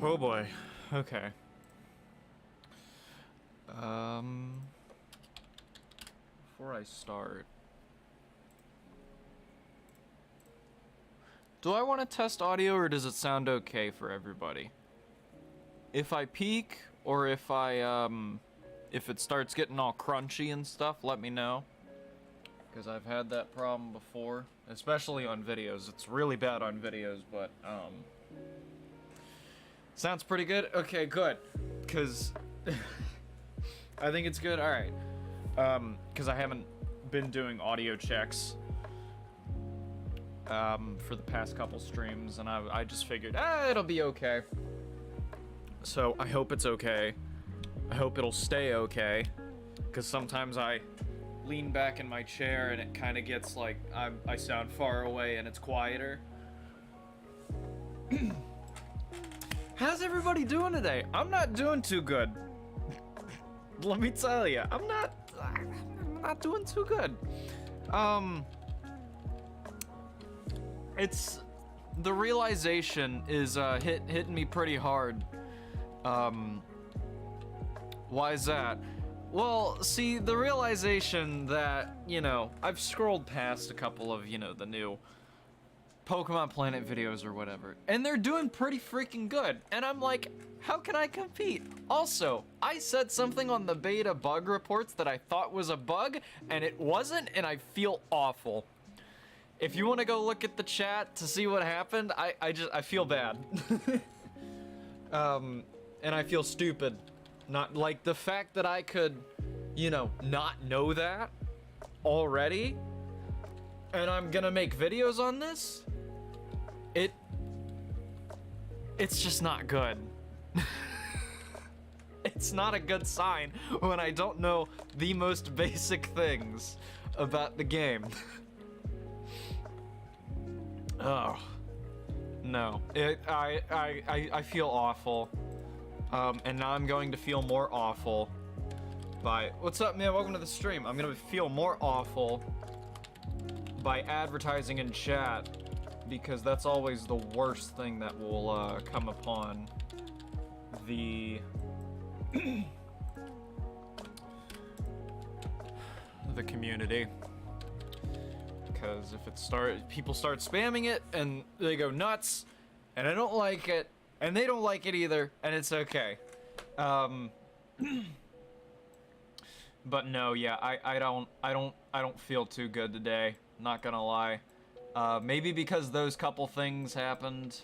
Oh boy. Okay. Before I start, do I want to test audio or does it sound okay for everybody? If I peak or if if it starts getting all crunchy and stuff, let me know. Because I've had that problem before, especially on videos. It's really bad on videos, but, sounds pretty good? Okay, good. Because I think it's good. Alright. Because I haven't been doing audio checks for the past couple streams, and I just figured, it'll be okay. So I hope it's okay. I hope it'll stay okay. Because sometimes I lean back in my chair and it kind of gets like I sound far away and it's quieter. How's everybody doing today? I'm not doing too good. Let me tell you, I'm not doing too good. It's the realization is hitting me pretty hard. Why is that? Well, see, the realization that, you know, I've scrolled past a couple of, you know, the new Pokemon Planet videos or whatever, and they're doing pretty freaking good. And I'm like, how can I compete? Also, I said something on the beta bug reports that I thought was a bug, and it wasn't, and I feel awful. If you want to go look at the chat to see what happened, I feel bad. And I feel stupid. Not like the fact that I could, you know, not know that already, and I'm gonna make videos on this. It's just not good. It's not a good sign when I don't know the most basic things about the game. Oh no, I feel awful. And now I'm going to feel more awful by... What's up, man? Welcome to the stream. I'm gonna feel more awful by advertising in chat, because that's always the worst thing that will come upon the... the community. Because if people start spamming it, and they go nuts, and I don't like it, and they don't like it either, and it's okay. But no, yeah, I don't feel too good today, not gonna lie. Maybe because those couple things happened.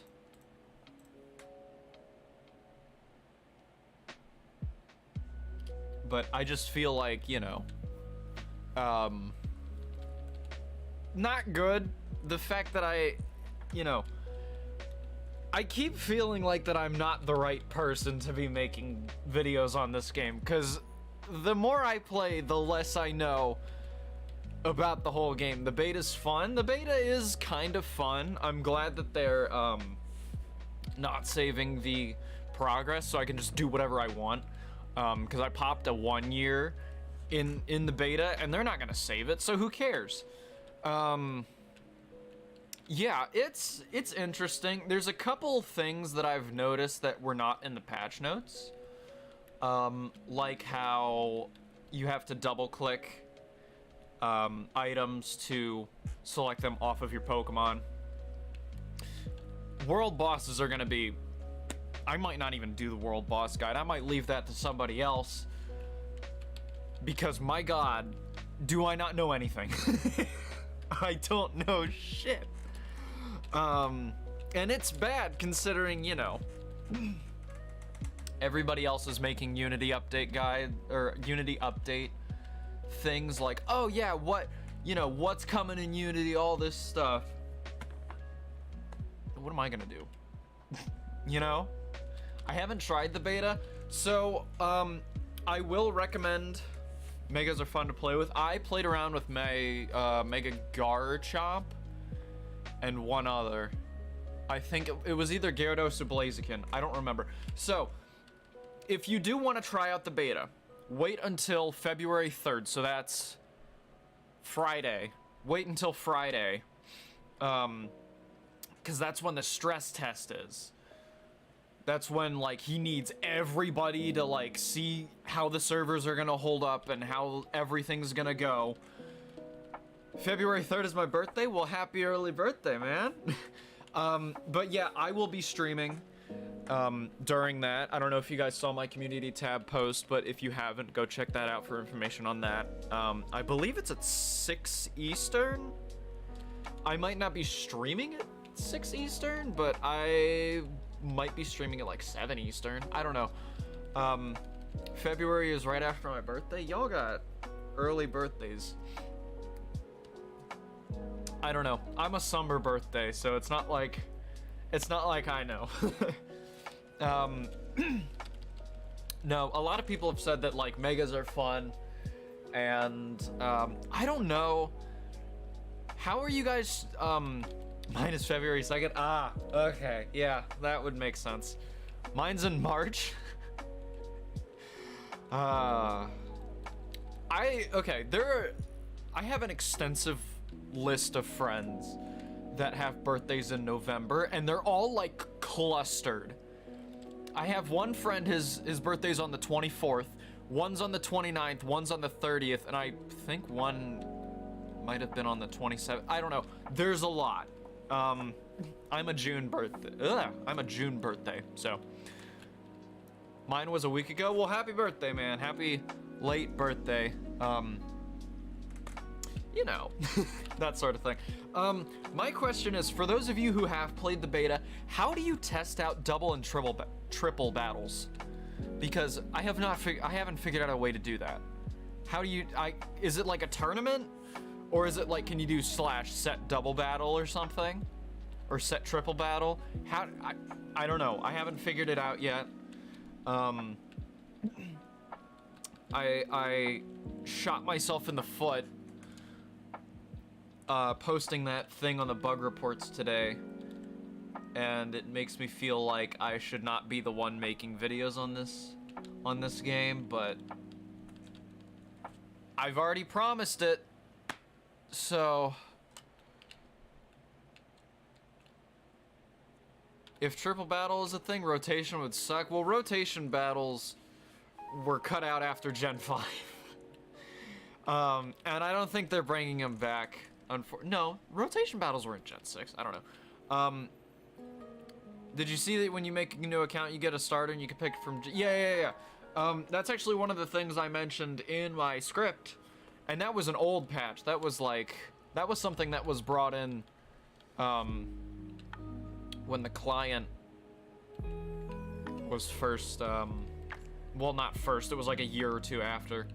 But I just feel like, you know, not good. The fact that you know, I keep feeling like that I'm not the right person to be making videos on this game, because the more I play, the less I know about the whole game. The beta's fun. The beta is kind of fun. I'm glad that they're not saving the progress, so I can just do whatever I want. Because I popped a 1 year in the beta, and they're not gonna save it, so who cares? Yeah, it's interesting. There's a couple things that I've noticed that were not in the patch notes. Like how you have to double-click items to select them off of your Pokemon. World bosses are gonna be... I might not even do the world boss guide. I might leave that to somebody else. Because, my god, do I not know anything. I don't know shit. And it's bad considering, you know, everybody else is making Unity update guide, or Unity update things like, oh yeah, what's coming in Unity, all this stuff. What am I gonna do? You know? I haven't tried the beta, so, I will recommend. Megas are fun to play with. I played around with Mega Garchomp and one other. I think it was either Gyarados or Blaziken. I don't remember. So, if you do want to try out the beta, wait until February 3rd. So that's Friday. Wait until Friday. Because that's when the stress test is. That's when, like, he needs everybody to, like, see how the servers are gonna hold up and how everything's gonna go. February 3rd is my birthday. Well, happy early birthday, man. But yeah, I will be streaming during that. I don't know if you guys saw my community tab post, but if you haven't, go check that out for information on that. I believe it's at 6 Eastern. I might not be streaming at 6 Eastern, but I might be streaming at like 7 Eastern. I don't know. February is right after my birthday. Y'all got early birthdays. I don't know. I'm a summer birthday, so it's not like I know. No, a lot of people have said that like megas are fun, and I don't know. How are you guys? Mine is February 2nd. Ah, okay, yeah, that would make sense. Mine's in March. I have an extensive list of friends that have birthdays in November, and they're all like clustered. I have one friend, his birthday's on the 24th, one's on the 29th, one's on the 30th, and I think one might have been on the 27th. I don't know. There's a lot. I'm a June birthday, so mine was a week ago. Well, happy birthday, man. Happy late birthday. You know, that sort of thing. My question is, for those of you who have played the beta, how do you test out double and triple battles? Because I haven't figured out a way to do that. How do you, is it like a tournament? Or is it like, can you do / set double battle or something? Or set triple battle? I don't know. I haven't figured it out yet. I shot myself in the foot posting that thing on the bug reports today, and it makes me feel like I should not be the one making videos on this game, but I've already promised it, so if triple battle is a thing, rotation would suck. Well, rotation battles were cut out after Gen 5. And I don't think they're bringing them back. No, rotation battles were in Gen 6. I don't know. Did you see that when you make a new account, you get a starter and you can pick from... Yeah. That's actually one of the things I mentioned in my script. And that was an old patch. That was something that was brought in when the client was first... well, not first. It was like a year or two after.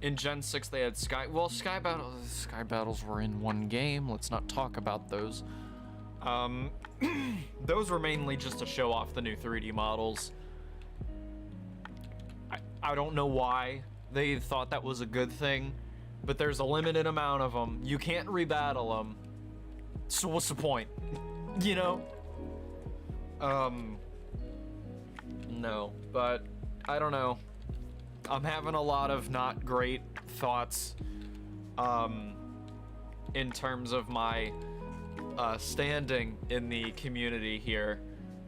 In Gen 6, they had Sky Battles were in one game. Let's not talk about those. Those were mainly just to show off the new 3D models. I don't know why they thought that was a good thing, but there's a limited amount of them. You can't rebattle them. So what's the point? You know? No, but I don't know. I'm having a lot of not great thoughts in terms of my standing in the community here,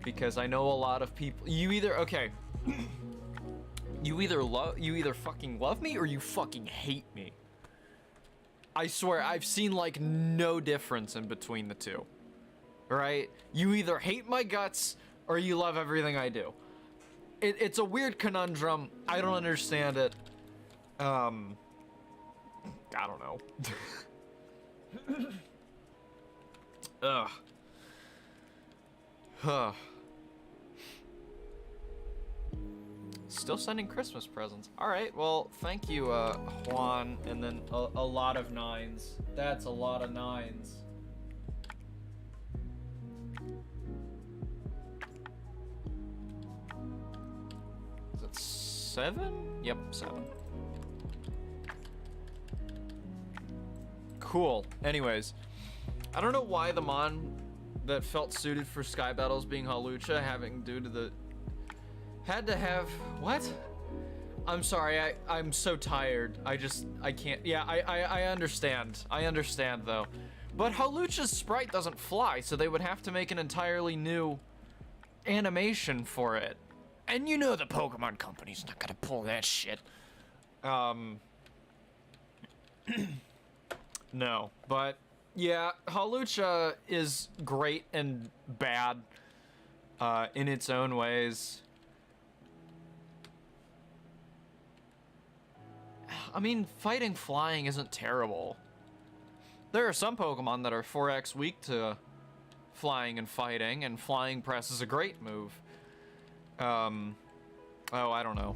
because I know a lot of people. You either fucking love me or you fucking hate me. I swear I've seen like no difference in between the two. Right? You either hate my guts or you love everything I do. It's a weird conundrum. I don't understand it. I don't know. Ugh. Huh. Still sending Christmas presents. Alright, well, thank you, Juan. And then a lot of 9s. That's a lot of 9s. Is it 7? Yep, 7. Cool. Anyways, I don't know why the mon that felt suited for Sky Battles being Halucha having due to the... Had to have... What? I'm sorry, I'm so tired. I can't... Yeah, I understand. I understand, though. But Halucha's sprite doesn't fly, so they would have to make an entirely new... animation for it. And you know the Pokemon Company's not gonna pull that shit. No, but yeah, Hawlucha is great and bad in its own ways. I mean, fighting flying isn't terrible. There are some Pokemon that are 4x weak to flying and fighting, and flying press is a great move. Oh, I don't know.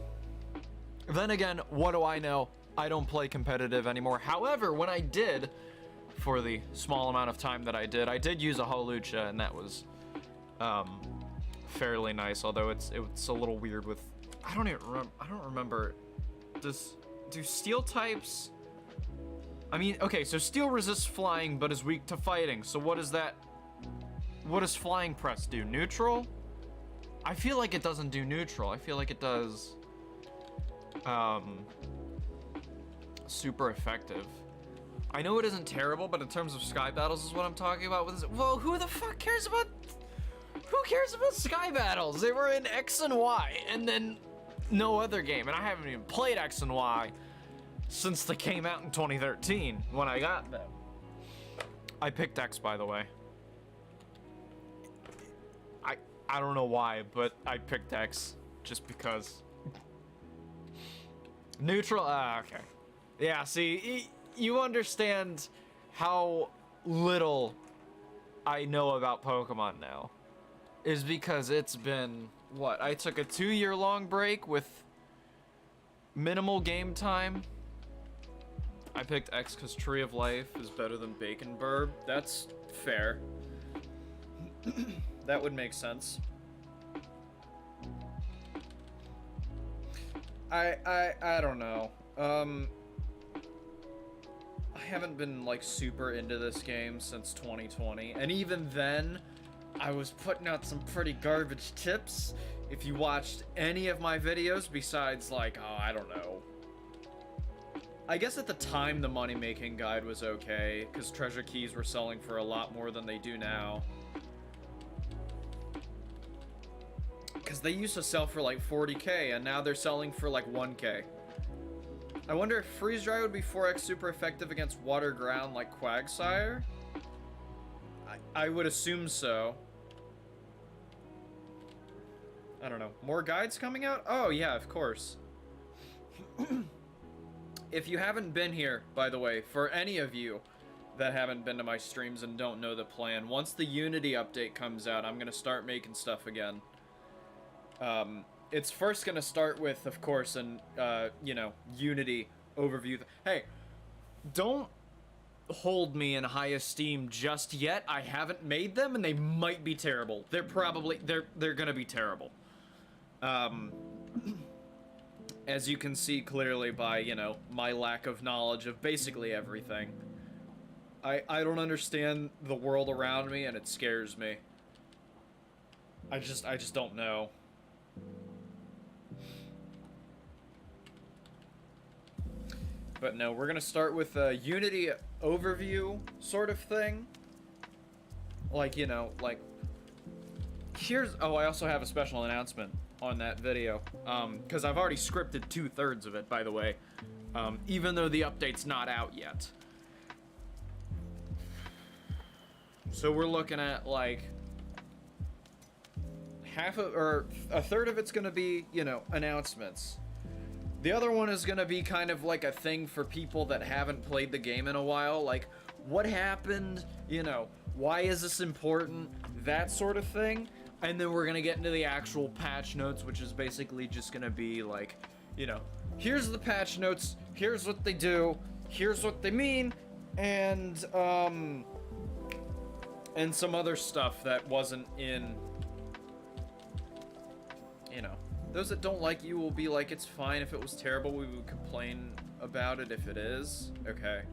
Then again, what do I know? I don't play competitive anymore. However, when I did, for the small amount of time that I did use a Hawlucha, and that was fairly nice. Although it's a little weird with, I don't remember. Do steel types? I mean, okay, so steel resists flying but is weak to fighting. So what is that? What does flying press do? Neutral? I feel like it doesn't do neutral. I feel like it does super effective. I know it isn't terrible, but in terms of sky battles is what I'm talking about. Well, who the fuck cares about sky battles? They were in X and Y and then no other game, and I haven't even played X and Y since they came out in 2013 when I got them. I picked X, by the way. I don't know why, but I picked X just because. Neutral? Okay. Yeah, see, you understand how little I know about Pokemon now. Is because it's been, what? I took a 2-year-long break with minimal game time. I picked X because Tree of Life is better than Bacon Burb. That's fair. That would make sense. I don't know. I haven't been like super into this game since 2020, and even then, I was putting out some pretty garbage tips. If you watched any of my videos besides like, oh, I don't know. I guess at the time the money making guide was okay, because treasure keys were selling for a lot more than they do now. Because they used to sell for like 40k, and now they're selling for like 1k. I wonder if Freeze Dry would be 4x super effective against Water Ground like Quagsire? I would assume so. I don't know. More guides coming out? Oh, yeah, of course. If you haven't been here, by the way, for any of you that haven't been to my streams and don't know the plan, once the Unity update comes out, I'm going to start making stuff again. It's first going to start with, of course, an, you know, Unity overview. Hey, don't hold me in high esteem just yet. I haven't made them, and they might be terrible. They're going to be terrible. As you can see clearly by, you know, my lack of knowledge of basically everything. I don't understand the world around me, and it scares me. I just don't know. But no, we're gonna start with a Unity overview sort of thing. Like, you know, like, here's, oh, I also have a special announcement on that video, because I've already scripted 2/3 of it, by the way, even though the update's not out yet. So we're looking at, like, half of, or a third of it's gonna be, you know, announcements. The other one is gonna be kind of like a thing for people that haven't played the game in a while, like, what happened, you know, why is this important, that sort of thing. And then we're gonna get into the actual patch notes, which is basically just gonna be like, you know, here's the patch notes, here's what they do, here's what they mean, and some other stuff that wasn't in, you know. Those that don't like you will be like, it's fine if it was terrible, we would complain about it if it is. Okay.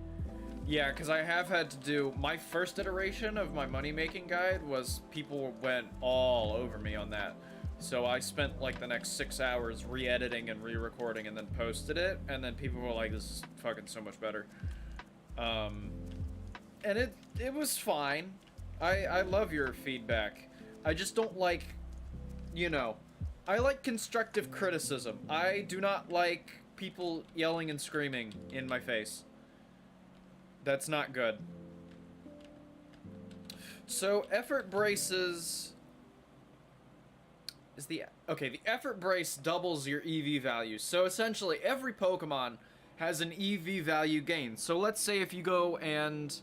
Yeah, because I have had to do, my first iteration of my money-making guide was, people went all over me on that. So I spent like the next 6 hours re-editing and re-recording and then posted it, and then people were like, this is fucking so much better. And it was fine. I love your feedback. I just don't like you know, I like constructive criticism. I do not like people yelling and screaming in my face. That's not good. So, effort braces is the effort brace doubles your EV value. So essentially every Pokemon has an EV value gain. So let's say if you go and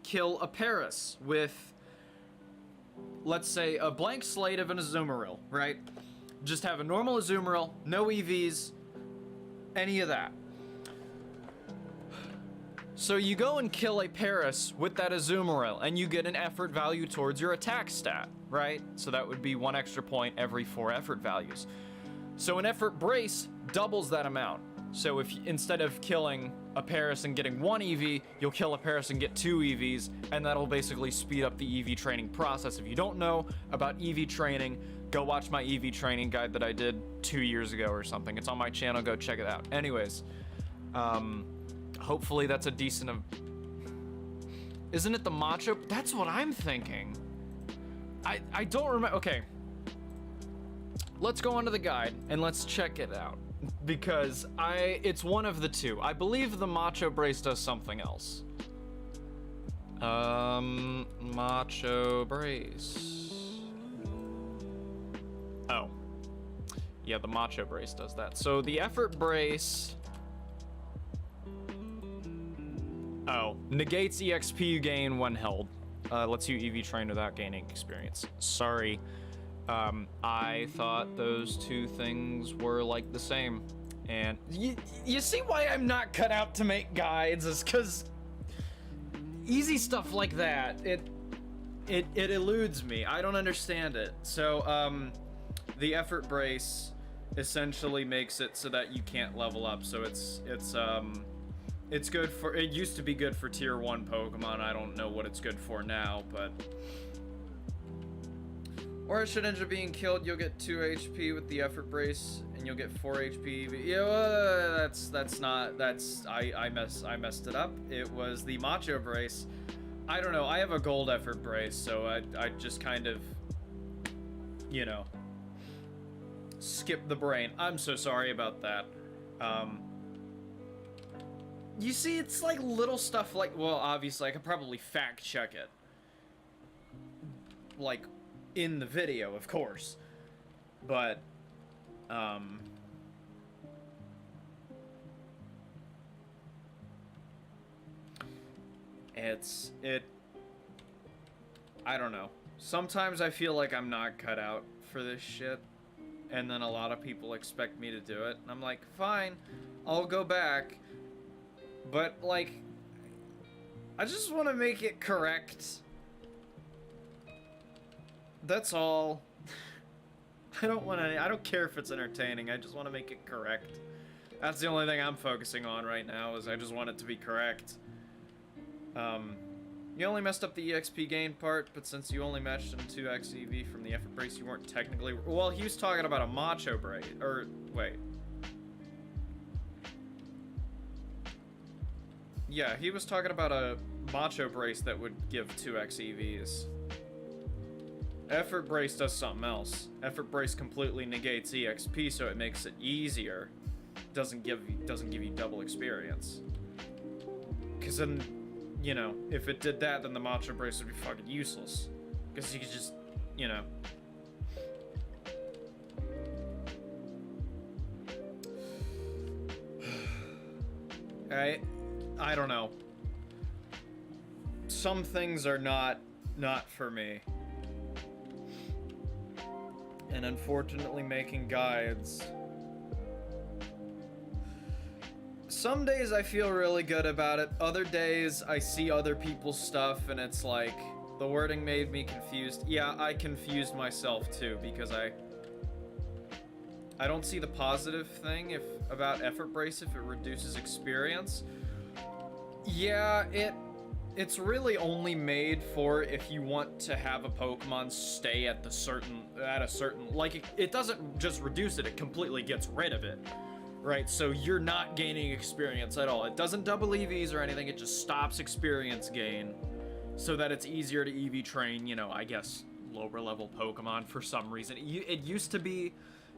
kill a Paris with, let's say, a blank slate of an Azumarill, right? Just have a normal Azumarill, no EVs, any of that. So you go and kill a Paris with that Azumarill, and you get an effort value towards your attack stat, right? So that would be 1 extra point every 4 effort values. So an effort brace doubles that amount. So if instead of killing a Paris and getting 1 EV, you'll kill a Paris and get 2 EVs, and that'll basically speed up the EV training process. If you don't know about EV training, go watch my EV training guide that I did 2 years ago or something. It's on my channel, go check it out. Anyways, hopefully that's a decent Isn't it the Macho? That's what I'm thinking. I don't remember. Okay. Let's go onto the guide and let's check it out. Because it's one of the two. I believe the Macho Brace does something else. Macho Brace. Oh. Yeah, the Macho Brace does that. So the Effort Brace... Oh, negates EXP gain when held. Lets you EV train without gaining experience. Sorry. I thought those two things were like the same. And you see why I'm not cut out to make guides is because easy stuff like that, it eludes me. I don't understand it. So, the Effort Brace essentially makes it so that you can't level up. So it's good for, it used to be good for tier 1 Pokemon. I don't know what it's good for now, but... Or it should end up being killed, you'll get 2 HP with the Effort Brace, and you'll get 4 HP. Yeah, I messed it up. It was the Macho Brace. I don't know, I have a gold Effort Brace, so I just kind of, you know, skip the brain. I'm so sorry about that. You see, it's like little stuff like, well, obviously I could probably fact check it. Like, in the video, of course. But, I don't know. Sometimes I feel like I'm not cut out for this shit. And then a lot of people expect me to do it. And I'm like, fine, I'll go back. But, like, I just want to make it correct. That's all. I don't care if it's entertaining, I just want to make it correct. That's the only thing I'm focusing on right now, is I just want it to be correct. You only messed up the EXP gain part, but since you only matched in 2x EV from the Effort Brace, you weren't technically... Well, he was talking about a Macho Brace, or, wait. Yeah, he was talking about a Macho Brace that would give 2x EVs. Effort Brace does something else. Effort Brace completely negates EXP, so it makes it easier. Doesn't give you double experience. Because then, you know, if it did that, then the Macho Brace would be fucking useless. Because you could just, you know. I don't know. Some things are not for me. And unfortunately, making guides. Some days I feel really good about it. Other days I see other people's stuff and it's like, the wording made me confused. Yeah, I confused myself too because I don't see the positive thing about Effort Brace if it reduces experience. Yeah, it's really only made for if you want to have a Pokemon stay at a certain, like, it doesn't just reduce it, it completely gets rid of it, right? So you're not gaining experience at all. It doesn't double EVs or anything, it just stops experience gain so that it's easier to EV train, you know, I guess, lower level Pokemon for some reason. It used to be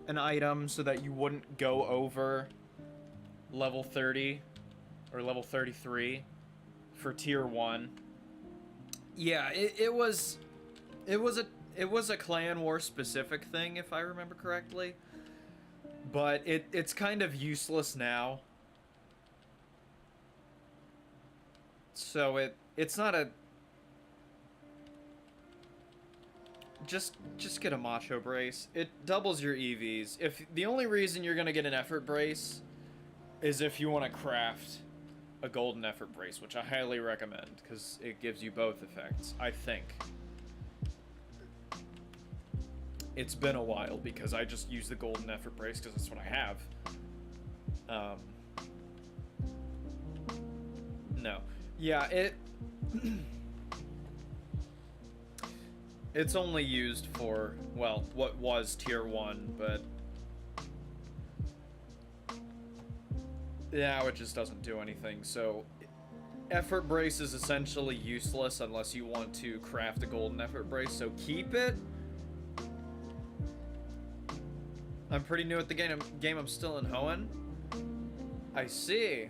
an item so that you wouldn't go over level 30 or level 33 for tier 1. Yeah, it was a Clan War specific thing, if I remember correctly. But it's kind of useless now. So it's not a... Just get a Macho Brace. It doubles your EVs. If the only reason you're gonna get an Effort Brace is if you want to craft a Golden Effort Brace, which I highly recommend, because it gives you both effects, I think. It's been a while, because I just use the Golden Effort Brace, because that's what I have. No. Yeah, it's only used for, well, what was tier 1, but now it just doesn't do anything. So Effort Brace is essentially useless unless you want to craft a Golden Effort Brace, so keep it. I'm pretty new at the game. I'm still in Hoenn. I see.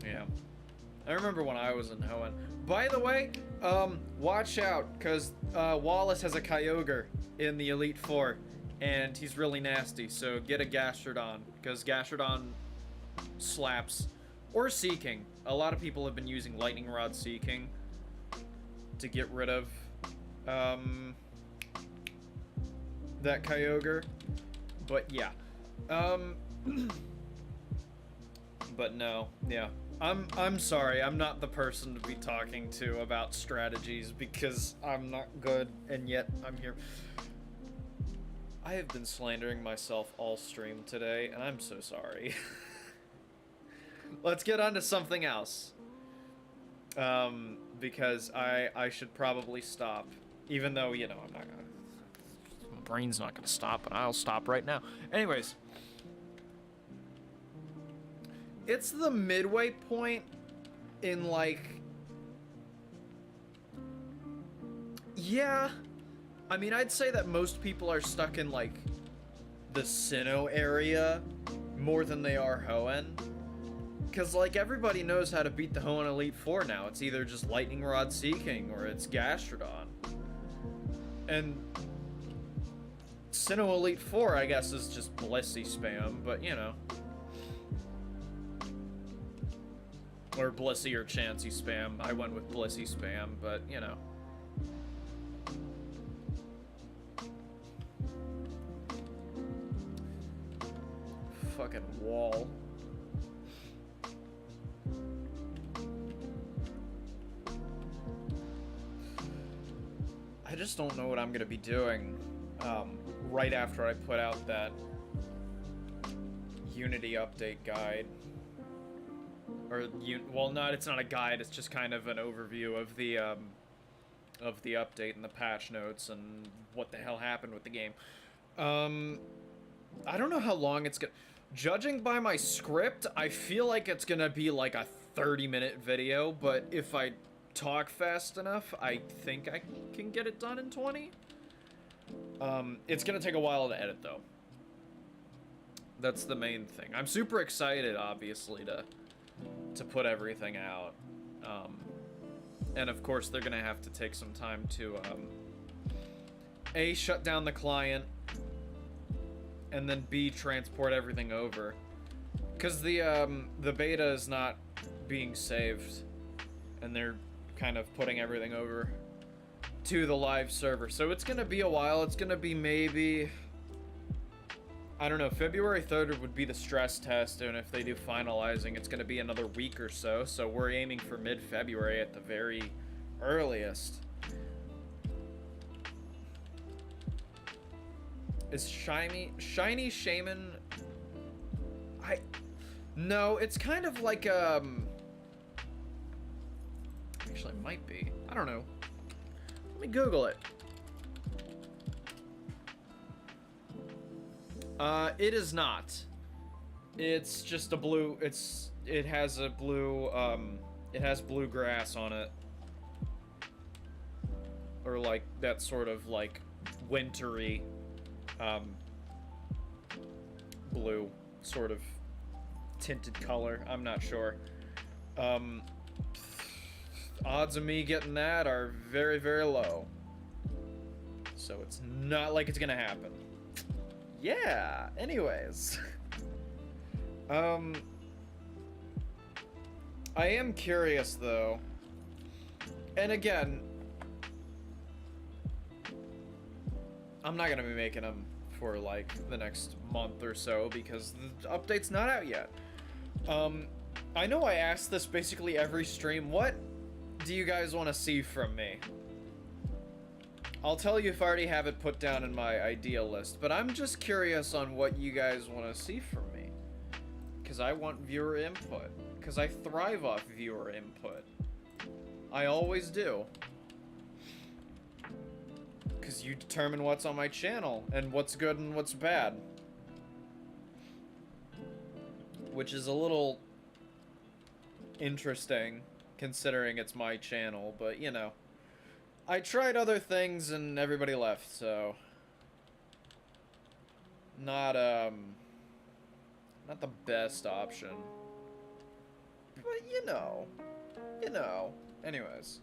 Yeah. I remember when I was in Hoenn. By the way, watch out, because Wallace has a Kyogre in the Elite Four, and he's really nasty, so get a Gastrodon, because Gastrodon slaps. Or Seeking. A lot of people have been using Lightning Rod Seeking to get rid of that Kyogre. But yeah. But no, yeah. I'm sorry, I'm not the person to be talking to about strategies because I'm not good, and yet I'm here. I have been slandering myself all stream today, and I'm so sorry. Let's get on to something else. Because I should probably stop. Even though, you know, I'm not gonna... My brain's not gonna stop, but I'll stop right now. Anyways. It's the midway point in, like... Yeah. I mean, I'd say that most people are stuck in, like, the Sinnoh area more than they are Hoenn. Because, like, everybody knows how to beat the Hoenn Elite Four now. It's either just Lightning Rod Seeking or it's Gastrodon. And Sinnoh Elite Four, I guess, is just Blissey spam, but, you know. Or Blissey or Chansey spam. I went with Blissey spam, but, you know. Fucking wall. I just don't know what I'm gonna be doing right after I put out that Unity update guide. Or, well, it's not a guide, it's just kind of an overview of the update and the patch notes and what the hell happened with the game. I don't know how long it's gonna... Judging by my script, I feel like it's gonna be like a 30-minute video, but if I talk fast enough, I think I can get it done in 20. It's gonna take a while to edit, though. That's the main thing. I'm super excited, obviously, to put everything out. And of course, they're gonna have to take some time to, A, shut down the client, and then B, transport everything over. Because the beta is not being saved, and they're kind of putting everything over to the live server. So it's gonna be a while. It's gonna be maybe... I don't know, February 3rd would be the stress test, and if they do finalizing, it's gonna be another week or so. So we're aiming for mid-February at the very earliest. Is shiny Shaymin? No, it's kind of like actually it might be. I don't know. Let me Google it. It is not. It's just a blue, it has a blue, it has blue grass on it. or like that sort of like wintry blue sort of tinted color. I'm not sure. Odds of me getting that are very, very low. So it's not like it's gonna happen. Yeah, anyways. I am curious though. And again, I'm not gonna be making them for like the next month or so because the update's not out yet. I know I ask this basically every stream. What do you guys want to see from me? I'll tell you if I already have it put down in my idea list, but I'm just curious on what you guys want to see from me. Because I want viewer input. Because I thrive off viewer input. I always do. Because you determine what's on my channel, and what's good and what's bad. Which is a little interesting, considering it's my channel, but you know. I tried other things and everybody left, so not the best option. But you know. Anyways.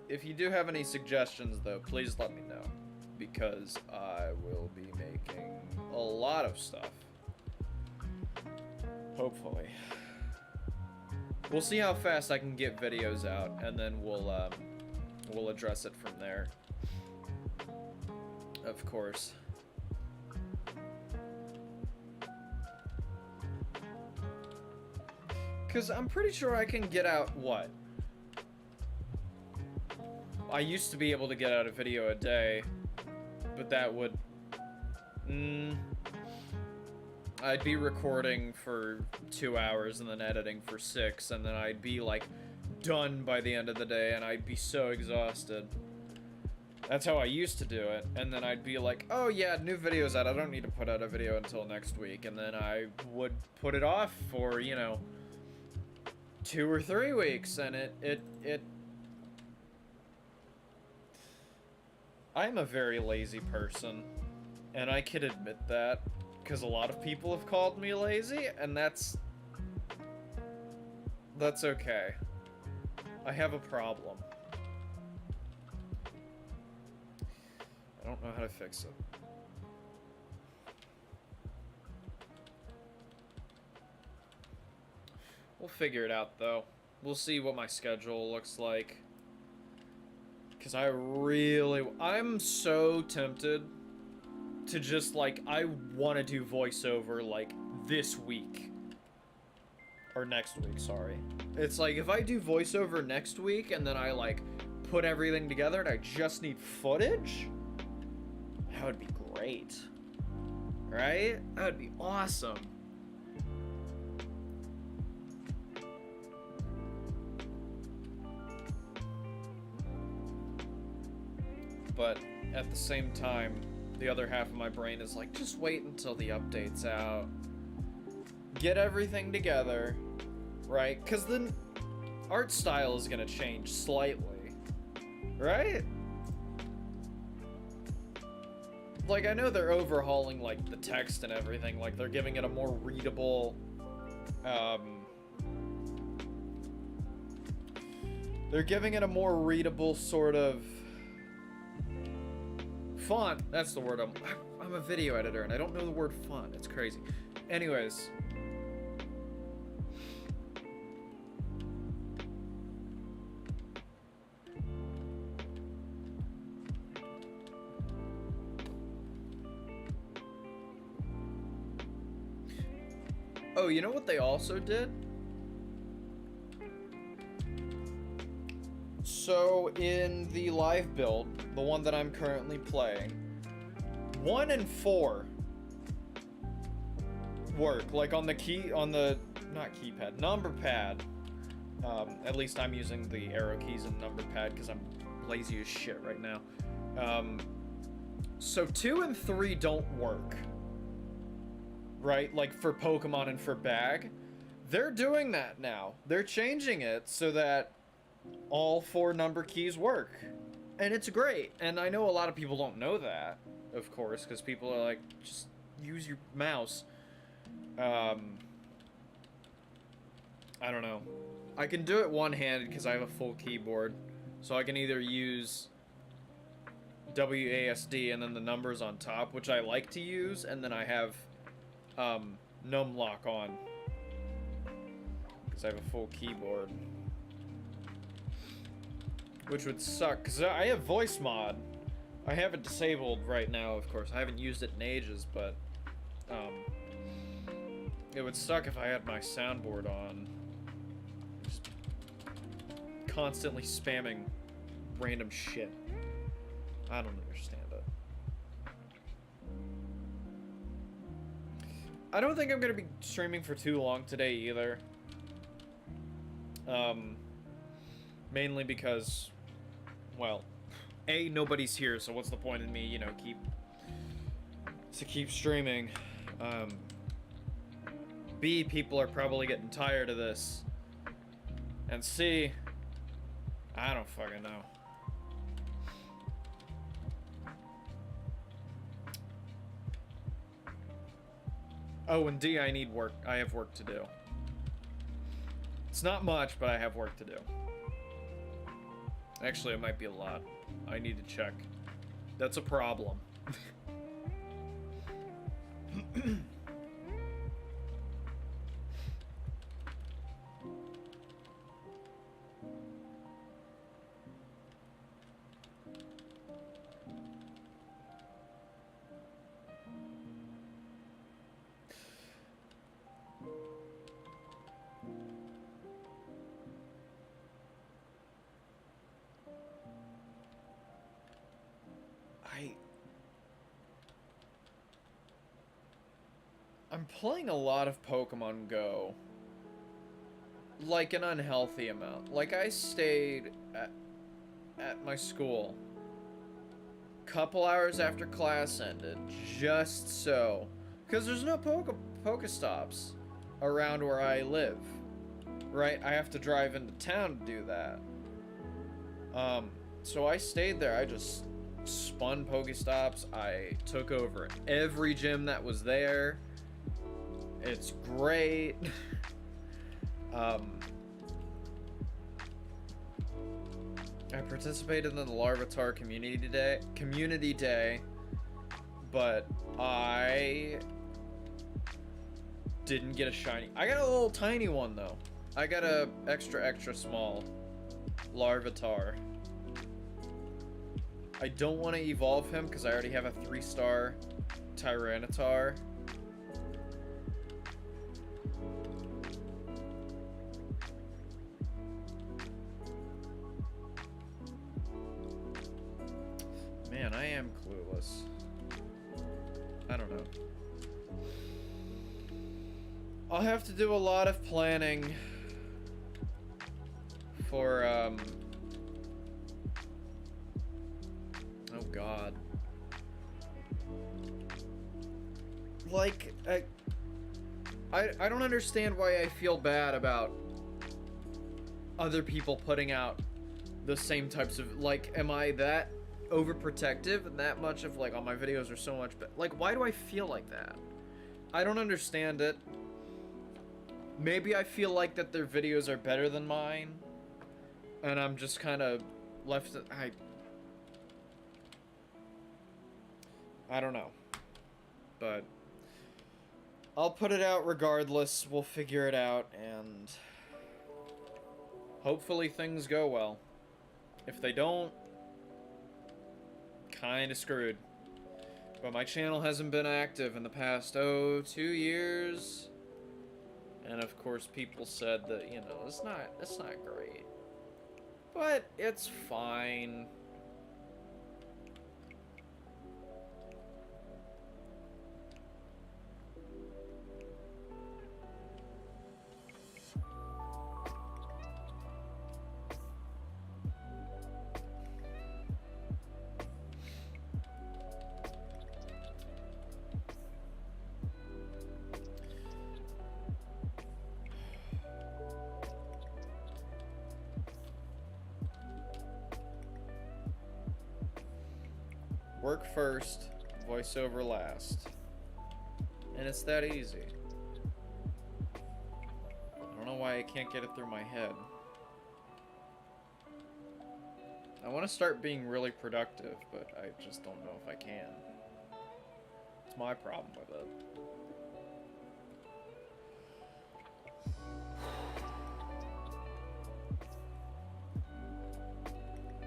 If you do have any suggestions though, please let me know. Because I will be making a lot of stuff. Hopefully. We'll see how fast I can get videos out, and then we'll address it from there. Of course. Because I'm pretty sure I can get out, what? I used to be able to get out a video a day, but that would... I'd be recording for 2 hours and then editing for 6, and then I'd be, like, done by the end of the day, and I'd be so exhausted. That's how I used to do it, and then I'd be like, oh yeah, new video's out, I don't need to put out a video until next week, and then I would put it off for, you know, 2 or 3 weeks, and I'm a very lazy person, and I can admit that, because a lot of people have called me lazy, and that's okay. I have a problem. I don't know how to fix it. We'll figure it out, though. We'll see what my schedule looks like. Because I'm so tempted to just, like, I want to do voiceover, like, this week. Or next week, sorry. It's like, if I do voiceover next week, and then I, like, put everything together, and I just need footage, that would be great. Right? That would be awesome. But at the same time, the other half of my brain is like, just wait until the update's out. Get everything together, right? Because the art style is going to change slightly, right? Like, I know they're overhauling, like, the text and everything. Like, they're giving it a more readable, they're giving it a more readable sort of font. That's the word. I'm a video editor, and I don't know the word font. It's crazy. Anyways. Oh, you know what they also did? So, in the live build, the one that I'm currently playing, 1 and 4 work. Like, on the not keypad, number pad. At least I'm using the arrow keys and number pad because I'm lazy as shit right now. So 2 and 3 don't work. Right? Like, for Pokemon and for Bag. They're doing that now. They're changing it so that all 4 number keys work. And it's great. And I know a lot of people don't know that, of course, because people are like, just use your mouse. I don't know. I can do it one-handed because I have a full keyboard. So I can either use WASD and then the numbers on top, which I like to use, and then I have num lock on because I have a full keyboard, which would suck because I have voice mod. I have it disabled right now, of course. I haven't used it in ages, but it would suck if I had my soundboard on, just constantly spamming random shit. I don't understand it. I don't think I'm gonna be streaming for too long today either. Mainly because, well, A, nobody's here, so what's the point in me, you know, keep streaming. B, people are probably getting tired of this. And C, I don't fucking know. Oh, and D, I need work. I have work to do. It's not much, but I have work to do. Actually, it might be a lot. I need to check. That's a problem. I'm playing a lot of Pokemon Go. Like an unhealthy amount. Like I stayed at my school couple hours after class ended, just so. Because there's no Pokestops around where I live. Right? I have to drive into town to do that. So I stayed there. I just spun Pokestops. I took over every gym that was there. It's great. I participated in the Larvitar community day, but I didn't get a shiny. I got a little tiny one though. I got a extra small Larvitar. I don't want to evolve him because I already have a 3-star Tyranitar. Man, I am clueless. I don't know. I'll have to do a lot of planning for, oh god. Like, I don't understand why I feel bad about other people putting out the same types of, like, am I that overprotective and that much of, like, all my videos are so much, but like, why do I feel like that? I don't understand it. Maybe I feel like that their videos are better than mine, and I'm just kind of left. I don't know, but I'll put it out regardless. We'll figure it out, and hopefully things go well. If they don't, kinda screwed. But my channel hasn't been active in the past, 2 years. And of course people said that, you know, it's not great. But it's fine. Work first, voiceover last. And it's that easy. I don't know why I can't get it through my head. I want to start being really productive, but I just don't know if I can. It's my problem with it.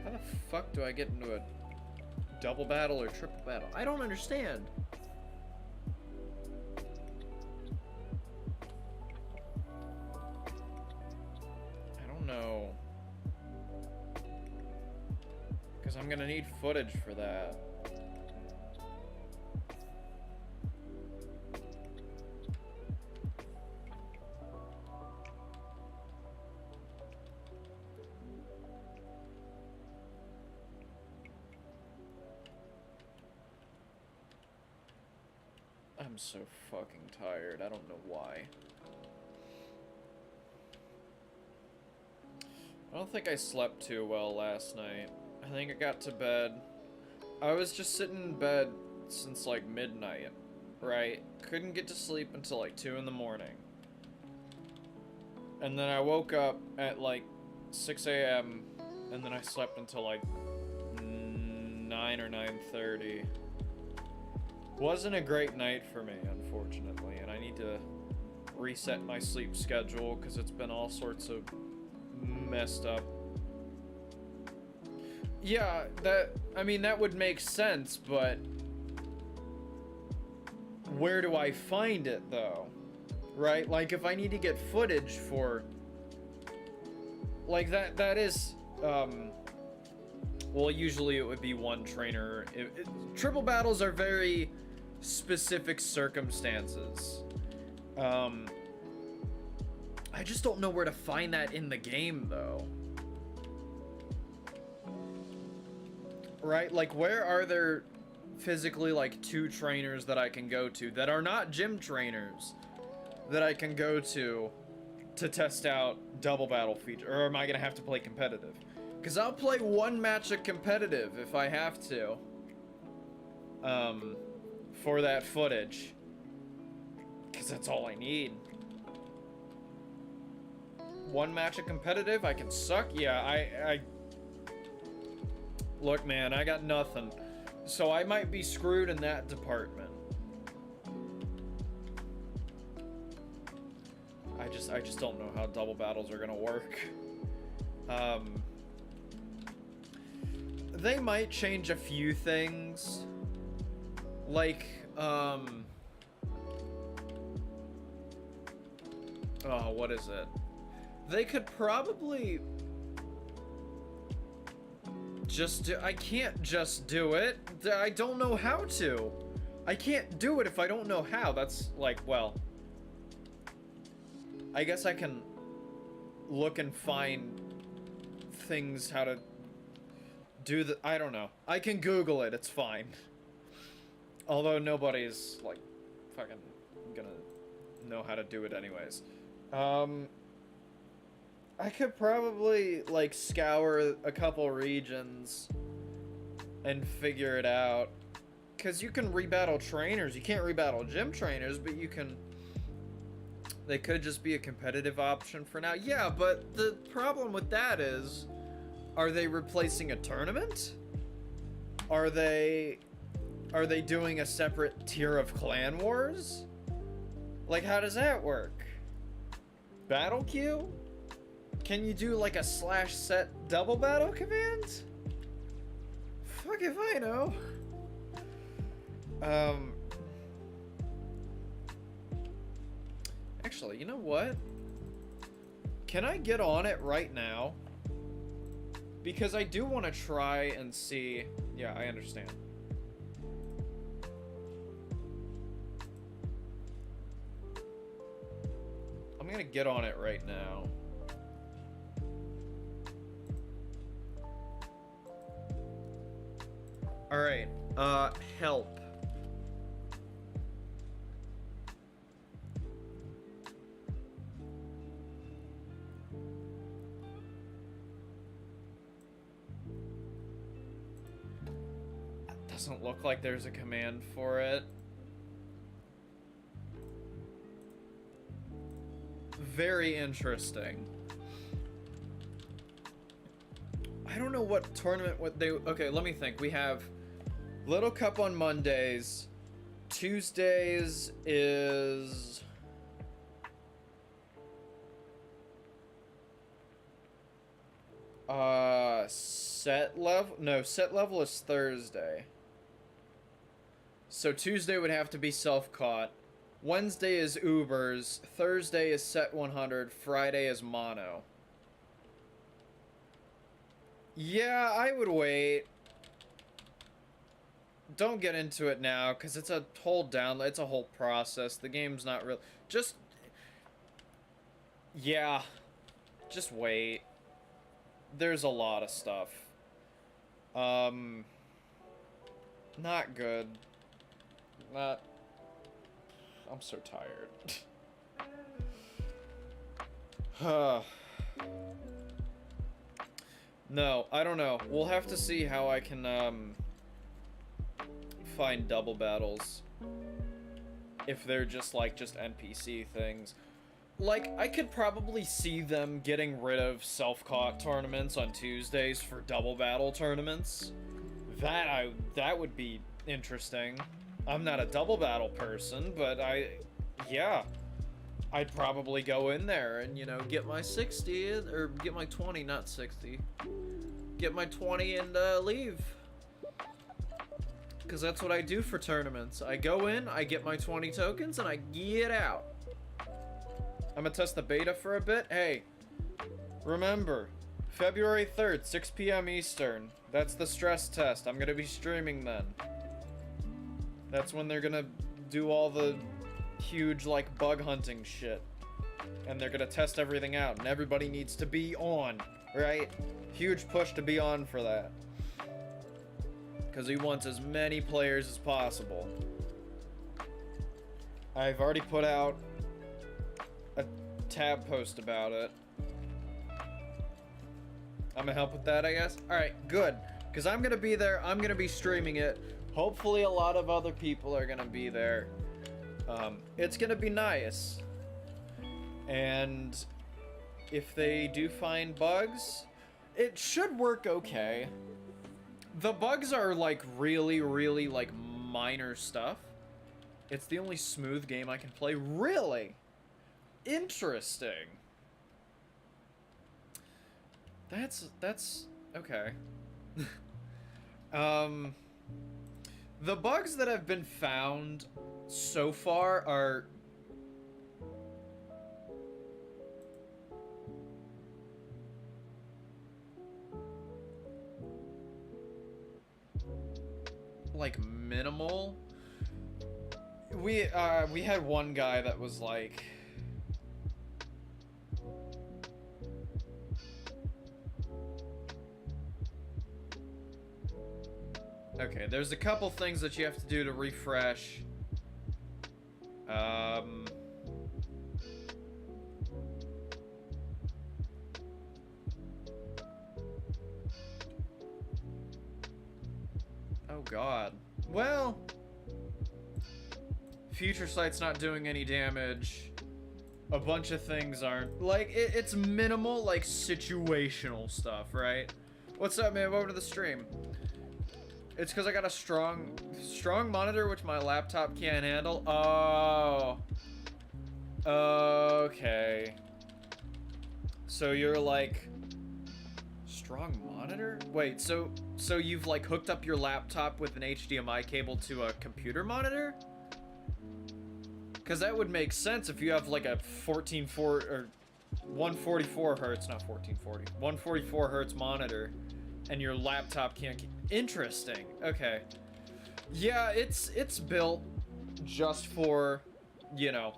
How the fuck do I get into a double battle or triple battle? I don't understand. I don't know. Because I'm gonna need footage for that. I'm so fucking tired. I don't know why. I don't think I slept too well last night. I think I got to bed. I was just sitting in bed since like midnight, right? Couldn't get to sleep until like 2 in the morning. And then I woke up at like 6 a.m. and then I slept until like 9 or 9:30. Wasn't a great night for me, unfortunately, and I need to reset my sleep schedule because it's been all sorts of messed up. Yeah, I mean, that would make sense, but where do I find it, though? Right? Like, if I need to get footage for... Like, that is, well, usually it would be one trainer. Triple battles are very specific circumstances. I just don't know where to find that in the game, though. Right? Like, where are there physically, like, 2 trainers that I can go to that are not gym trainers that I can go to test out double battle feature? Or am I gonna have to play competitive? Because I'll play 1 match of competitive if I have to. For that footage. Because that's all I need. 1 match of competitive, I can suck? Yeah, I... Look, man, I got nothing. So I might be screwed in that department. I just don't know how double battles are gonna work. They might change a few things. Like, oh, what is it? They could probably just do... I can't just do it. I don't know how to. I can't do it if I don't know how. That's like, well... I guess I can look and find things how to do the... I don't know. I can Google it. It's fine. Although nobody's, like, fucking gonna know how to do it anyways. I could probably, like, scour a couple regions and figure it out. Because you can rebattle trainers. You can't rebattle gym trainers, but you can... They could just be a competitive option for now. Yeah, but the problem with that is... Are they replacing a tournament? Are they doing a separate tier of Clan Wars? Like, how does that work? Battle queue? Can you do like a /set double battle command? Fuck if I know. Actually, you know what? Can I get on it right now? Because I do want to try and see... Yeah, I understand. I'm gonna get on it right now. Alright, help. doesn't look like there's a command for it. Very interesting. I don't know what tournament okay, let me think. We have Little Cup on Mondays. Tuesdays is set level? No, set level is Thursday. So Tuesday would have to be self-caught. Wednesday is Ubers. Thursday is set 100. Friday is mono. Yeah, I would wait. Don't get into it now, because it's a whole it's a whole process. The game's not real. Just... yeah. Just wait. There's a lot of stuff. Not good. Not... I'm so tired. No, I don't know. We'll have to see how I can, find double battles. If they're just, like, just NPC things. Like, I could probably see them getting rid of self-caught tournaments on Tuesdays for double battle tournaments. That would be interesting. I'm not a double battle person, but yeah. I'd probably go in there and, you know, get my 60, or get my 20, not 60. Get my 20 and, leave. Because that's what I do for tournaments. I go in, I get my 20 tokens, and I get out. I'm gonna test the beta for a bit. Hey, remember, February 3rd, 6 p.m. Eastern. That's the stress test. I'm gonna be streaming then. That's when they're gonna do all the huge, like, bug hunting shit. And they're gonna test everything out, and everybody needs to be on, right? Huge push to be on for that. Because he wants as many players as possible. I've already put out a tab post about it. I'm gonna help with that, I guess? Alright, good. Because I'm gonna be there, I'm gonna be streaming it. Hopefully a lot of other people are gonna be there. It's gonna be nice. And if they do find bugs, it should work okay. The bugs are, like, really, really, like, minor stuff. It's the only smooth game I can play. Really? Interesting. That's okay. The bugs that have been found so far are... like, minimal. We had one guy that was like... okay, there's a couple things that you have to do to refresh. Oh god. Well, Future Sight's not doing any damage. A bunch of things aren't. Like, it's minimal, like, situational stuff, right? What's up, man? Welcome to the stream. It's because I got a strong monitor, which my laptop can't handle. Oh. Okay. So you're like... strong monitor? Wait, so you've, like, hooked up your laptop with an HDMI cable to a computer monitor? Because that would make sense if you have, like, a 144 hertz, not 1440, 144 hertz monitor, and your laptop can't keep... Interesting. Okay. Yeah, it's built just for, you know,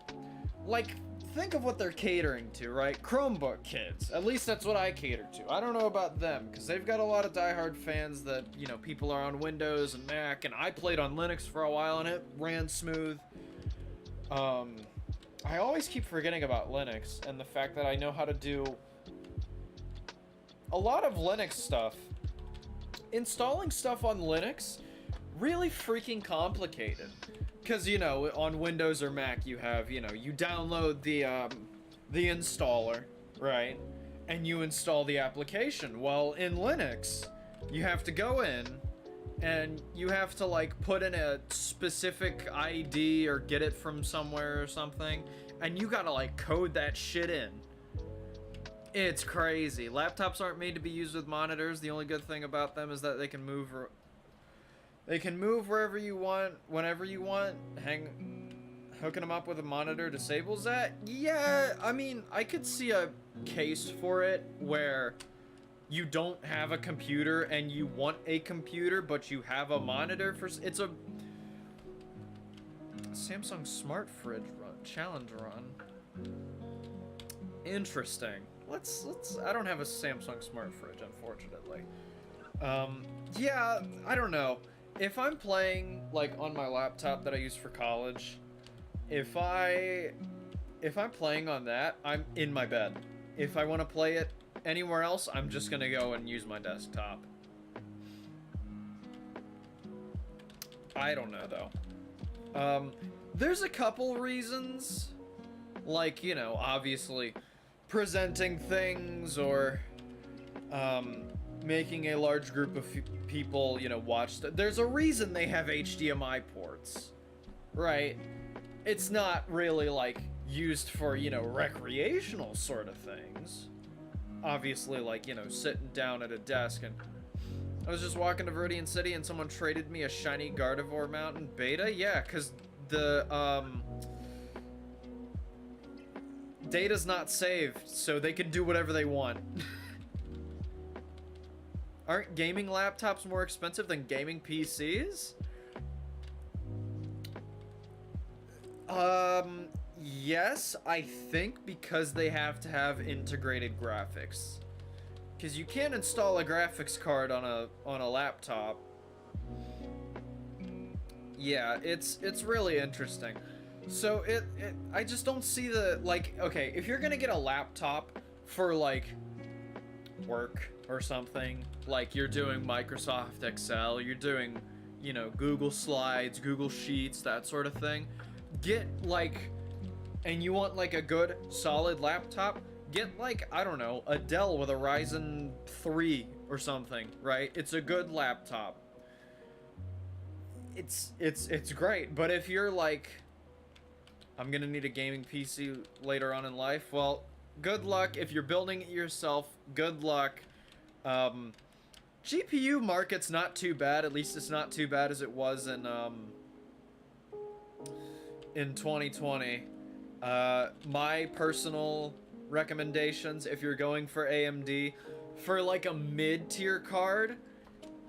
like, think of what they're catering to, right? Chromebook kids. At least that's what I cater to. I don't know about them, because they've got a lot of diehard fans that, you know, people are on Windows and Mac, and I played on Linux for a while, and it ran smooth. I always keep forgetting about Linux, and the fact that I know how to do a lot of Linux stuff. Installing stuff on Linux really freaking complicated. Because, you know, on Windows or Mac, you have, you know, you download the installer, right? And you install the application. Well, in Linux, you have to go in, and you have to, like, put in a specific ID or get it from somewhere or something, and you gotta, like, code that shit in. It's crazy. Laptops aren't made to be used with monitors. The only good thing about them is that they can move wherever you want, whenever you want. Hooking them up with a monitor disables that? Yeah, I mean, I could see a case for it where you don't have a computer and you want a computer, but you have a monitor for... It's a Samsung Smart Fridge challenge run. Interesting. Let's I don't have a Samsung Smart Fridge, unfortunately. Yeah, I don't know. If I'm playing, like, on my laptop that I use for college, if I'm playing on that, I'm in my bed. If I want to play it anywhere else, I'm just gonna go and use my desktop. I don't know, though. There's a couple reasons. Like, you know, obviously, presenting things or, making a large group of people, you know, watch. There's a reason they have HDMI ports, right? It's not really, like, used for, you know, recreational sort of things. Obviously, like, you know, sitting down at a desk, and I was just walking to Viridian City and someone traded me a shiny Gardevoir Mountain beta. Yeah, because the, data's not saved, so they can do whatever they want. Aren't gaming laptops more expensive than gaming PCs? Yes, I think because they have to have integrated graphics. Because you can't install a graphics card on a laptop. Yeah, it's really interesting. So I just don't see the, like, okay, if you're gonna get a laptop for, like, work or something, like you're doing Microsoft Excel, you're doing, you know, Google Slides, Google Sheets, that sort of thing, get, like, and you want, like, a good, solid laptop, get, like, I don't know, a Dell with a Ryzen 3 or something, right? It's a good laptop. It's great, but if you're like, I'm gonna need a gaming PC later on in life, well, good luck. If you're building it yourself, good luck. GPU market's not too bad. At least it's not too bad as it was in 2020. My personal recommendations, if you're going for AMD, for like a mid-tier card,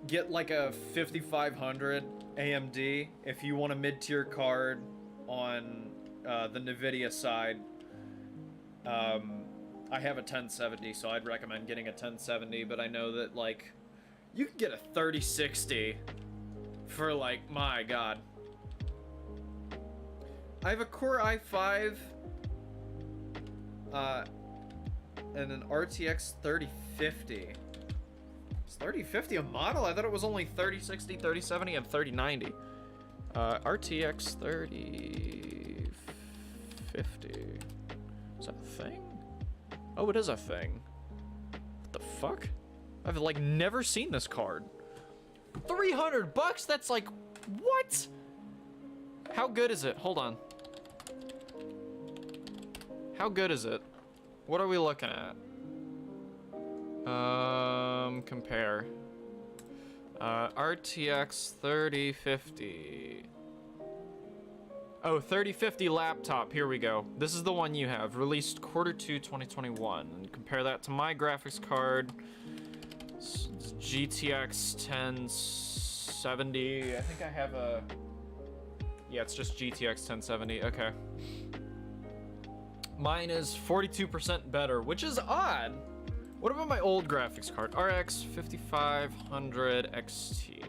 get like a 5500 AMD. If you want a mid-tier card on the NVIDIA side, I have a 1070, so I'd recommend getting a 1070, but I know that, like, you can get a 3060 for, like, my god. I have a Core i5 and an RTX 3050. Is 3050 a model? I thought it was only 3060, 3070, and 3090. RTX 3050. Is that a thing? Oh, it is a thing. What the fuck? I've, like, never seen this card. 300 bucks? That's like, what? How good is it? Hold on. How good is it? What are we looking at? Compare. RTX 3050. Oh, 3050 laptop, here we go. This is the one you have, released Q2 2021. And compare that to my graphics card. It's GTX 1070. I think I have a... Yeah, it's just GTX 1070, okay. Mine is 42% better, which is odd. What about my old graphics card? RX 5500 XT.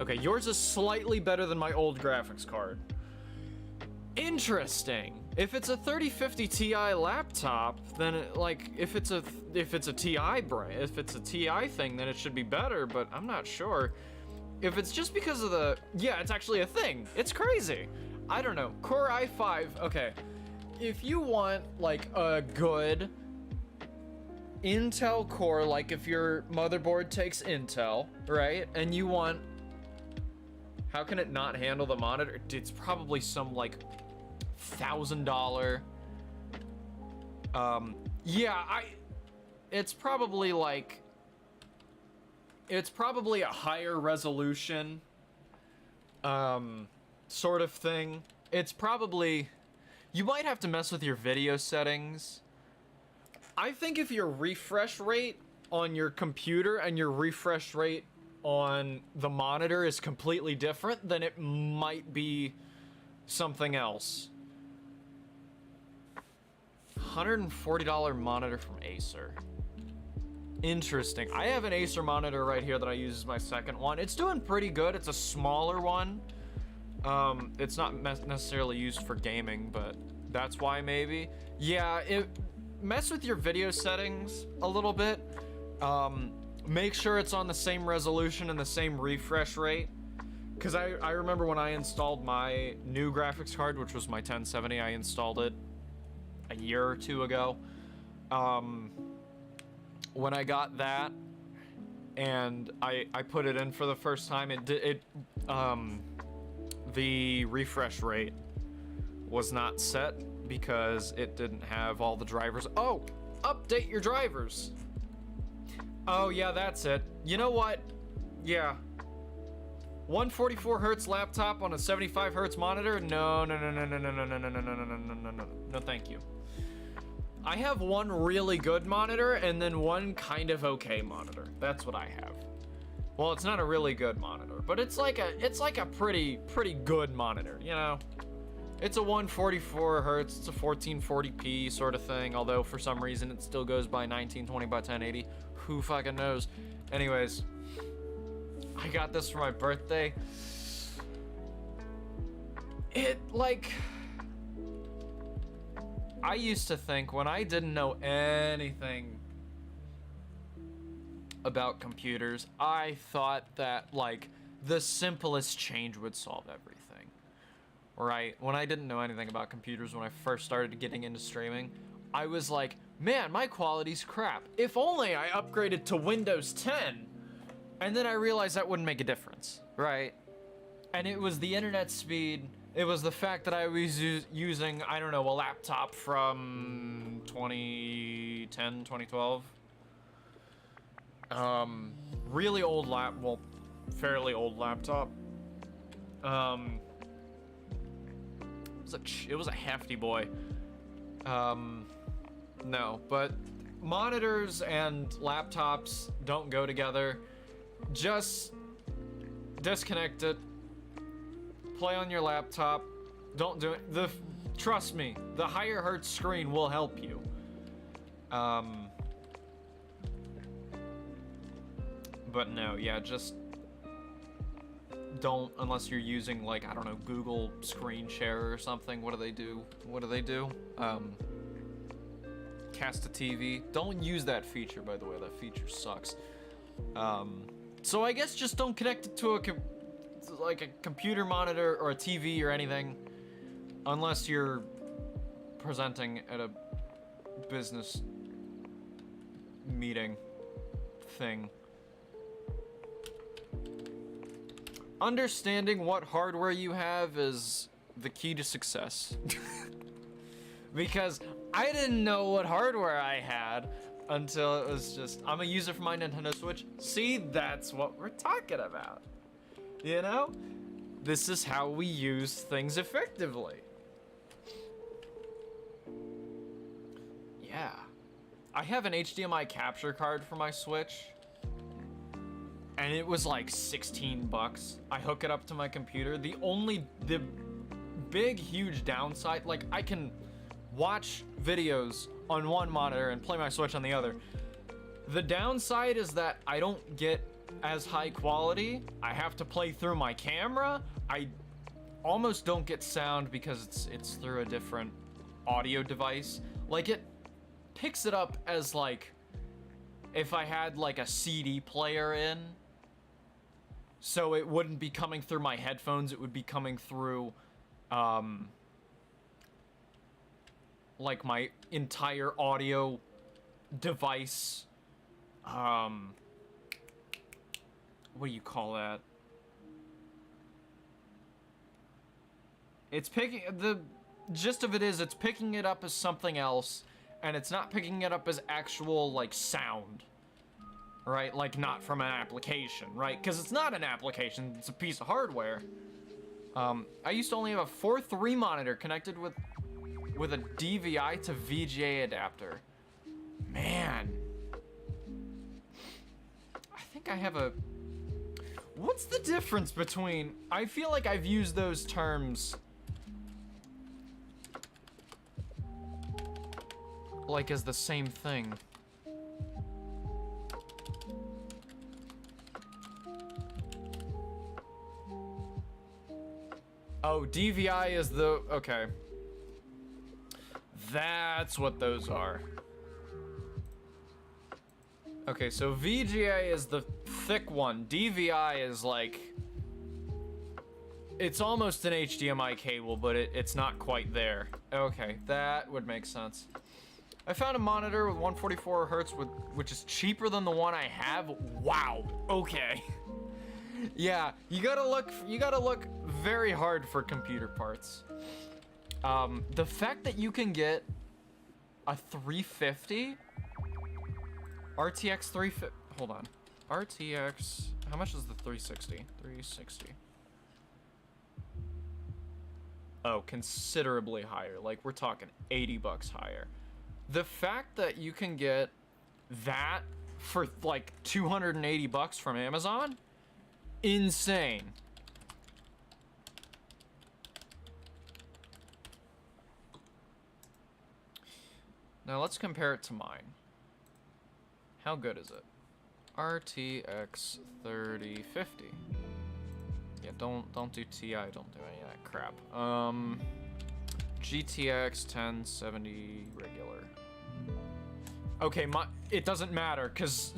Okay, yours is slightly better than my old graphics card. Interesting. If it's a 3050 Ti laptop, then it, like, if it's a Ti brand, if it's a Ti thing, then it should be better, but I'm not sure. if it's just because of the, yeah, it's actually a thing. It's crazy. I don't know. Core i5, okay. If you want like a good Intel core, like if your motherboard takes Intel, right? And you want, how can it not handle the monitor? It's probably some like $1,000. Yeah, it's probably like, it's probably a higher resolution, sort of thing. It's probably, you might have to mess with your video settings. I think if your refresh rate on your computer and your refresh rate on the monitor is completely different, then it might be something else. $140 monitor from Acer. Interesting. I have an Acer monitor right here that I use as my second one. It's doing pretty good. It's a smaller one. It's not necessarily used for gaming, but that's why maybe. Yeah, mess with your video settings a little bit. Make sure it's on the same resolution and the same refresh rate. Because I remember when I installed my new graphics card, which was my 1070, I installed it a year or two ago. When I got that and I put it in for the first time, the refresh rate was not set because it didn't have all the drivers. Oh, update your drivers. Oh yeah, that's it. You know what? Yeah. 144 hertz laptop on a 75 hertz monitor? No, thank you. I have one really good monitor and then one kind of okay monitor. That's what I have. Well, it's not a really good monitor, but it's like a pretty good monitor, you know? It's a 144 hertz, it's a 1440p sort of thing, although for some reason it still goes by 1920 by 1080. Who fucking knows? Anyways, I got this for my birthday. I used to think when I didn't know anything about computers, I thought that like the simplest change would solve everything. Right? When I didn't know anything about computers, when I first started getting into streaming, I was like, man, my quality's crap. If only I upgraded to Windows 10. And then I realized that wouldn't make a difference, right? And it was the internet speed. It was the fact that I was using, I don't know, a laptop from 2010, 2012. Really old well, fairly old laptop. It was a hefty boy. No, but monitors and laptops don't go together. Just disconnect it. Play on your laptop. Don't do it. Trust me, the higher hertz screen will help you. But no, yeah, just don't, unless you're using like, I don't know, Google Screen Share or something. What do they do? Cast a TV. Don't use that feature, by the way. That feature sucks. So I guess just don't connect it to a computer monitor or a TV or anything, unless you're presenting at a business meeting thing. Understanding what hardware you have is the key to success. Because I didn't know what hardware I had until it was just, I'm a user for my Nintendo Switch. See, that's what we're talking about. You know? This is how we use things effectively. Yeah. I have an HDMI capture card for my Switch, and it was like 16 bucks. I hook it up to my computer. The big, huge downside, like I can watch videos on one monitor and play my Switch on the other. The downside is that I don't get as high quality. I have to play through my camera. I almost don't get sound because it's through a different audio device. Like it picks it up as like if I had like a CD player in. So it wouldn't be coming through my headphones, it would be coming through, like my entire audio device, what do you call that? It's picking, the gist of it is it's picking it up as something else, and it's not picking it up as actual, like, sound. Right? Like, not from an application, right? Because it's not an application, it's a piece of hardware. I used to only have a 4.3 monitor connected with a DVI to VGA adapter. Man. I think I have a... What's the difference between... I feel like I've used those terms... like as the same thing. Oh, DVI is the... okay. That's what those are. Okay, so VGA is the thick one. DVI is like... it's almost an HDMI cable, but it's not quite there. Okay, that would make sense. I found a monitor with 144 hertz, which is cheaper than the one I have. Wow, okay. Yeah, you gotta look very hard for computer parts. The fact that you can get a 350 RTX 350, hold on, RTX, how much is the 360? 360. Oh, considerably higher. Like, we're talking 80 bucks higher. The fact that you can get that for like 280 bucks from Amazon, insane. Now let's compare it to mine. How good is it? RTX 3050. Yeah, don't do TI, don't do any of that crap. GTX 1070 regular. Okay, it doesn't matter, cause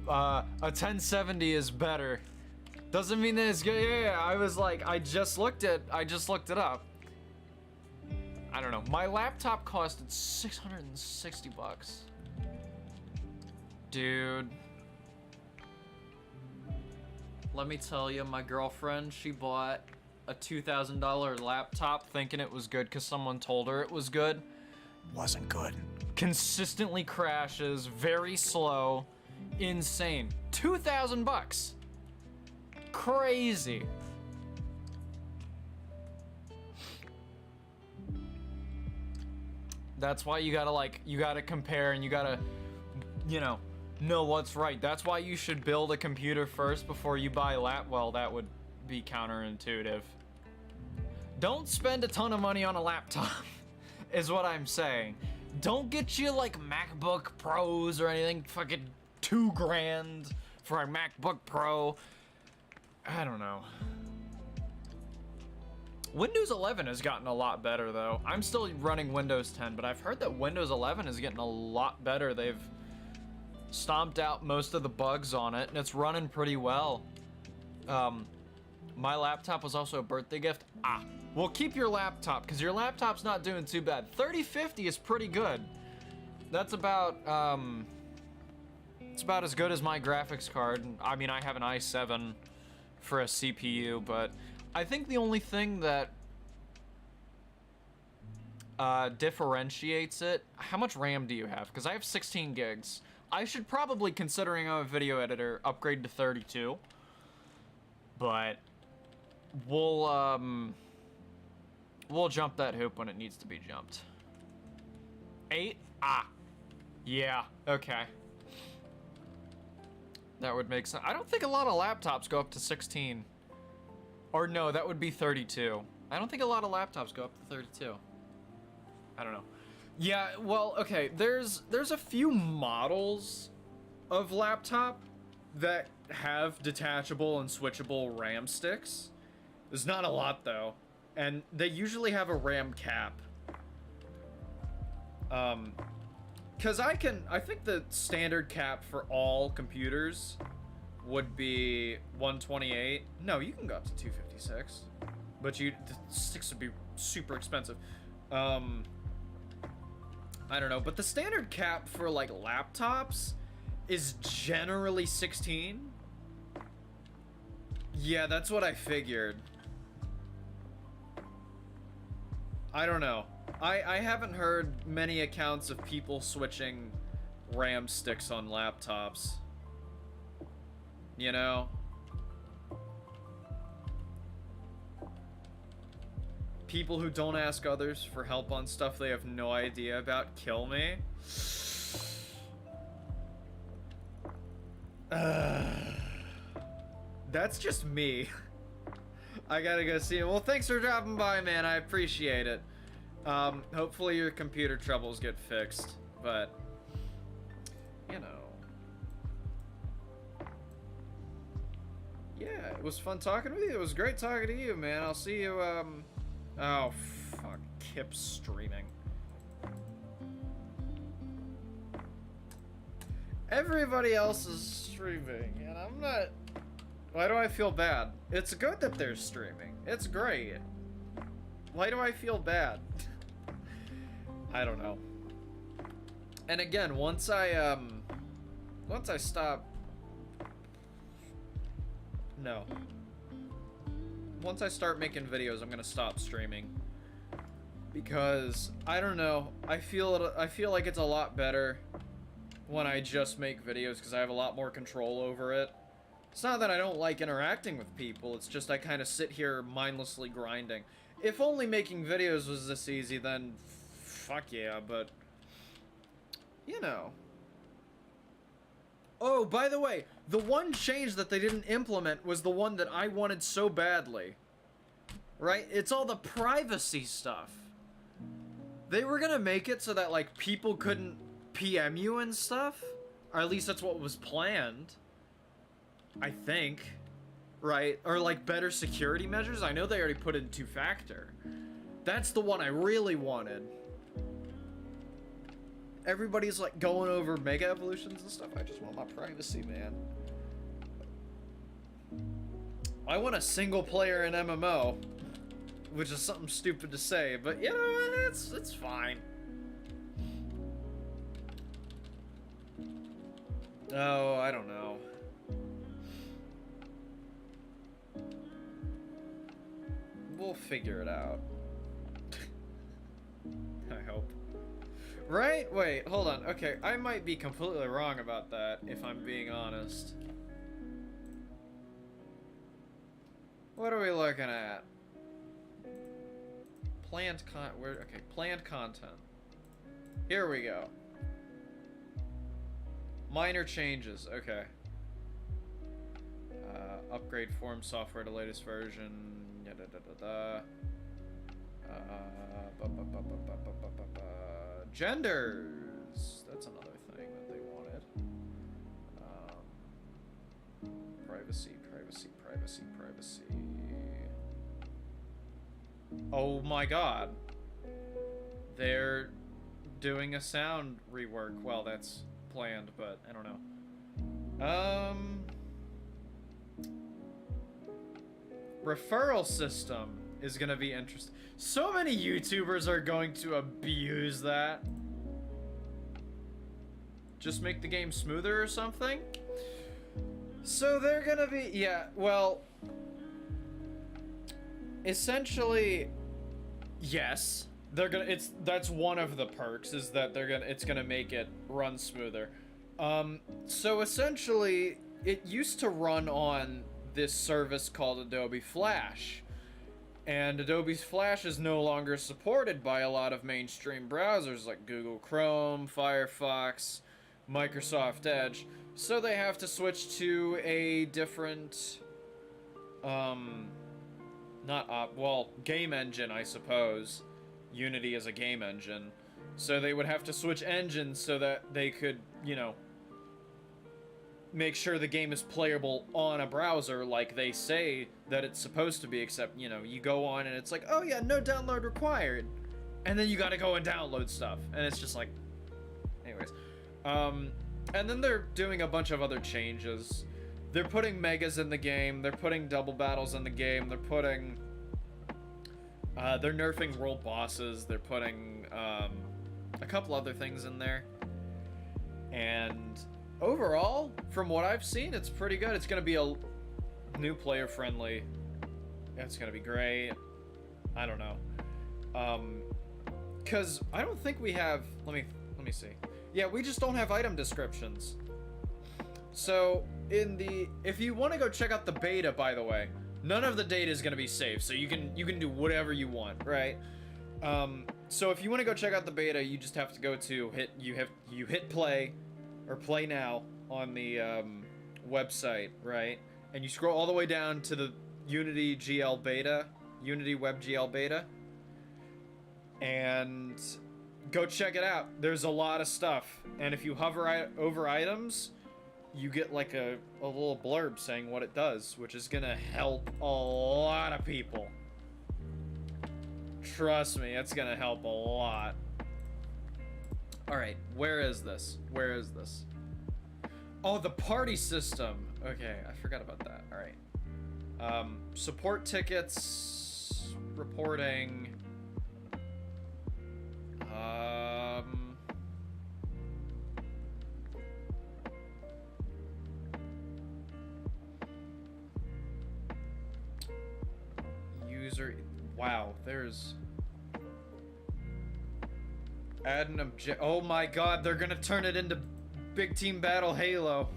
a 1070 is better. Doesn't mean that it's good. Yeah, I was like, I just looked it up. I don't know. My laptop costed 660 bucks. Dude. Let me tell you, my girlfriend, she bought a $2,000 laptop thinking it was good because someone told her it was good. Wasn't good. Consistently crashes, very slow, insane. 2,000 bucks. Crazy. That's why you gotta compare and you gotta, know what's right. That's why you should build a computer first before you buy well, that would be counterintuitive. Don't spend a ton of money on a laptop, is what I'm saying. Don't get you like MacBook Pros or anything, fucking $2 grand for a MacBook Pro. I don't know. Windows 11 has gotten a lot better though. I'm still running Windows 10, but I've heard that Windows 11 is getting a lot better. They've stomped out most of the bugs on it, and it's running pretty well. My laptop was also a birthday gift. Well, keep your laptop, because your laptop's not doing too bad. 3050 is pretty good. That's about, it's about as good as my graphics card. I mean, I have an i7 for a CPU, but I think the only thing that differentiates it, how much RAM do you have? Because I have 16 gigs. I should probably, considering I'm a video editor, upgrade to 32. But we'll jump that hoop when it needs to be jumped. 8? Yeah, okay. That would make sense. I don't think a lot of laptops go up to 16. Or no, that would be 32. I don't think a lot of laptops go up to 32. I don't know. Yeah, well, okay, there's a few models of laptop that have detachable and switchable RAM sticks. There's not a lot though, and they usually have a RAM cap. Cause I think the standard cap for all computers would be 128. No, you can go up to 256. But the sticks would be super expensive. I don't know, but the standard cap for like laptops is generally 16. Yeah, that's what I figured. I don't know. I haven't heard many accounts of people switching RAM sticks on laptops. You know? People who don't ask others for help on stuff they have no idea about kill me. That's just me. I gotta go see him. Well, thanks for dropping by, man. I appreciate it. Hopefully your computer troubles get fixed, but you know. Yeah, it was fun talking with you. It was great talking to you, man. I'll see you, oh, fuck. Kip's streaming. Everybody else is streaming, and I'm not... Why do I feel bad? It's good that they're streaming. It's great. Why do I feel bad? I don't know. And again, once I stop... No. Once I start making videos, I'm gonna stop streaming. Because, I don't know, I feel like it's a lot better when I just make videos because I have a lot more control over it. It's not that I don't like interacting with people, it's just I kind of sit here mindlessly grinding. If only making videos was this easy, then fuck yeah, but you know. Oh, by the way, the one change that they didn't implement was the one that I wanted so badly. Right? It's all the privacy stuff. They were gonna make it so that, like, people couldn't PM you and stuff. Or at least that's what was planned. I think. Right? Or, like, better security measures. I know they already put in two-factor. That's the one I really wanted. Everybody's, like, going over Mega Evolutions and stuff. I just want my privacy, man. I want a single player in MMO. Which is something stupid to say, but, you know, it's fine. Oh, I don't know. We'll figure it out. I hope. Right? Wait, hold on. Okay, I might be completely wrong about that, if I'm being honest. What are we looking at? Planned planned content. Here we go. Minor changes, okay. Upgrade form software to latest version. Genders. That's another thing that they wanted. Privacy. Oh my god. They're doing a sound rework. Well, that's planned, but I don't know. Referral system is gonna be interesting. So many YouTubers are going to abuse that. Just make the game smoother or something? So they're gonna be, yeah, well, essentially, yes, they're gonna, that's one of the perks, is that it's gonna make it run smoother. So essentially, it used to run on this service called Adobe Flash. And Adobe Flash is no longer supported by a lot of mainstream browsers like Google Chrome, Firefox, Microsoft Edge. So they have to switch to a different, game engine, I suppose. Unity is a game engine. So they would have to switch engines so that they could, you know, make sure the game is playable on a browser like they say that it's supposed to be, except, you know, you go on and it's like, oh yeah, no download required. And then you gotta go and download stuff. And it's just like, anyways. And then they're doing a bunch of other changes. they're putting megas in the game. They're putting double battles in the game. They're putting... they're nerfing world bosses. They're putting a couple other things in there. And overall, from what I've seen, it's pretty good. It's going to be a new player friendly. It's going to be great. I don't know. Because I don't think we have... Let me see. Yeah, we just don't have item descriptions. So, if you want to go check out the beta, by the way, none of the data is going to be saved, so you can do whatever you want, right? So if you want to go check out the beta, you just have to go to hit play or play now on the website, right? And you scroll all the way down to the Unity GL beta, Unity Web GL beta, and go check it out. There's a lot of stuff, and if you hover over items, you get like a little blurb saying what it does, which is gonna help a lot of people. Trust me, it's gonna help a lot. Alright, where is this? Where is this? Oh, the party system. Okay, I forgot about that. Alright. Support tickets, reporting. User... Wow, there's... Add an object... Oh my god, they're gonna turn it into Big Team Battle Halo.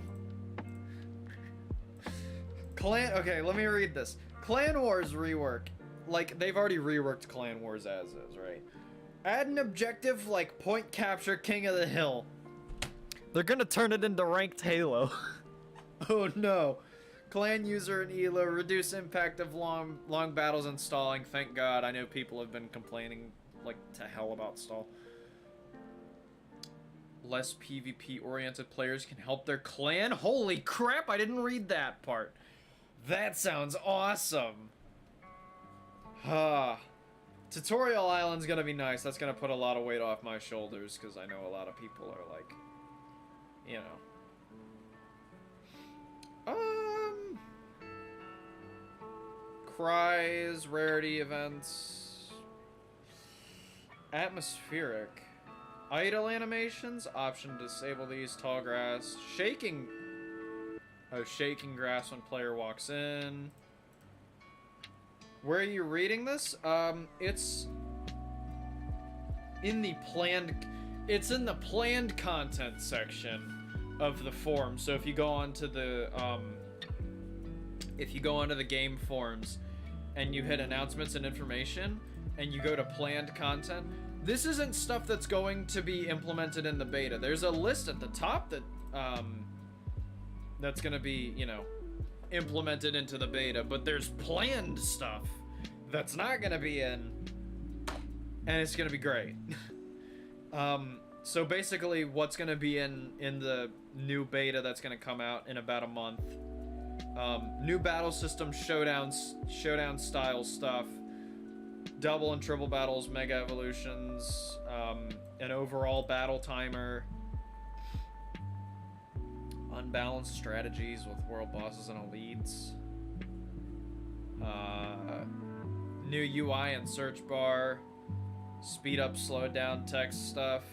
Clan... Okay, let me read this. Clan Wars rework. Like, they've already reworked Clan Wars as is, right? Add an objective like point capture King of the Hill. They're gonna turn it into ranked Halo. Oh no. Clan user and ELO, reduce impact of long battles and stalling. Thank God, I know people have been complaining like to hell about stall. Less PvP oriented players can help their clan. Holy crap, I didn't read that part. That sounds awesome. Tutorial Island's gonna be nice. That's gonna put a lot of weight off my shoulders because I know a lot of people are like, you know. Cries, rarity events, atmospheric, idle animations, option to disable these, tall grass, shaking, shaking grass when player walks in. Where are you reading this? It's in the planned content section of the forum. So if you go onto the game forums and you hit announcements and information and you go to planned content, this isn't stuff that's going to be implemented in the beta. There's a list at the top that that's gonna be, you know, implemented into the beta, but there's planned stuff that's not gonna be in, and it's gonna be great. So basically what's gonna be in the new beta that's gonna come out in about a month, new battle system, showdown style stuff, double and triple battles, mega evolutions, an overall battle timer, unbalanced strategies with world bosses and elites, new UI and search bar, speed up, slow down text stuff,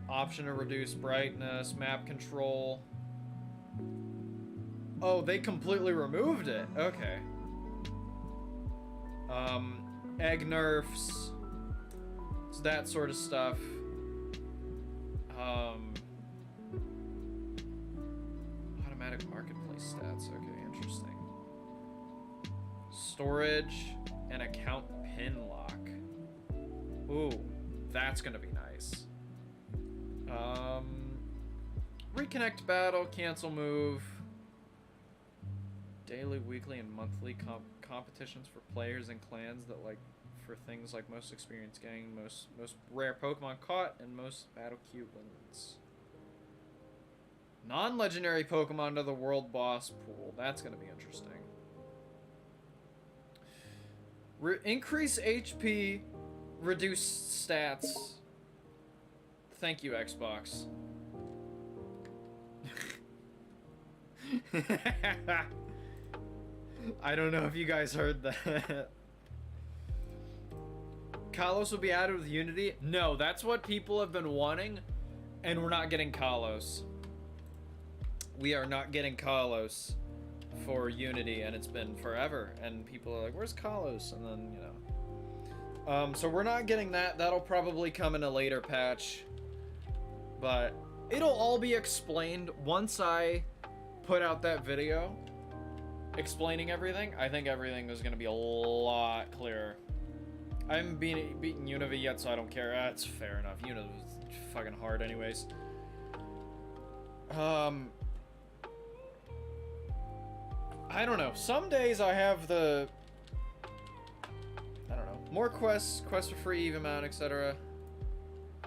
option to reduce brightness, map control. Oh, they completely removed it. Okay. Egg nerfs. It's that sort of stuff. Automatic marketplace stats. Okay, interesting. Storage and account pin lock. Ooh, that's gonna be nice. Reconnect battle, cancel move. Daily, weekly, and monthly competitions for players and clans that like for things like most experience gang, most rare Pokemon caught, and most battle queue wins. Non-legendary Pokemon to the world boss pool. That's gonna be interesting. Increase HP, reduce stats. Thank you, Xbox. I don't know if you guys heard that. Kalos will be added with Unity? No, that's what people have been wanting, and we're not getting Kalos. We are not getting Kalos for Unity, and it's been forever, and people are like, where's Kalos? And then, you know. So we're not getting that. That'll probably come in a later patch. But it'll all be explained once I put out that video explaining everything. I think everything is going to be a lot clearer. I haven't beaten Unity yet, so I don't care. That's fair enough. Unity was fucking hard anyways. I don't know. Some days I have the... I don't know. More quests for free EVE amount, etc.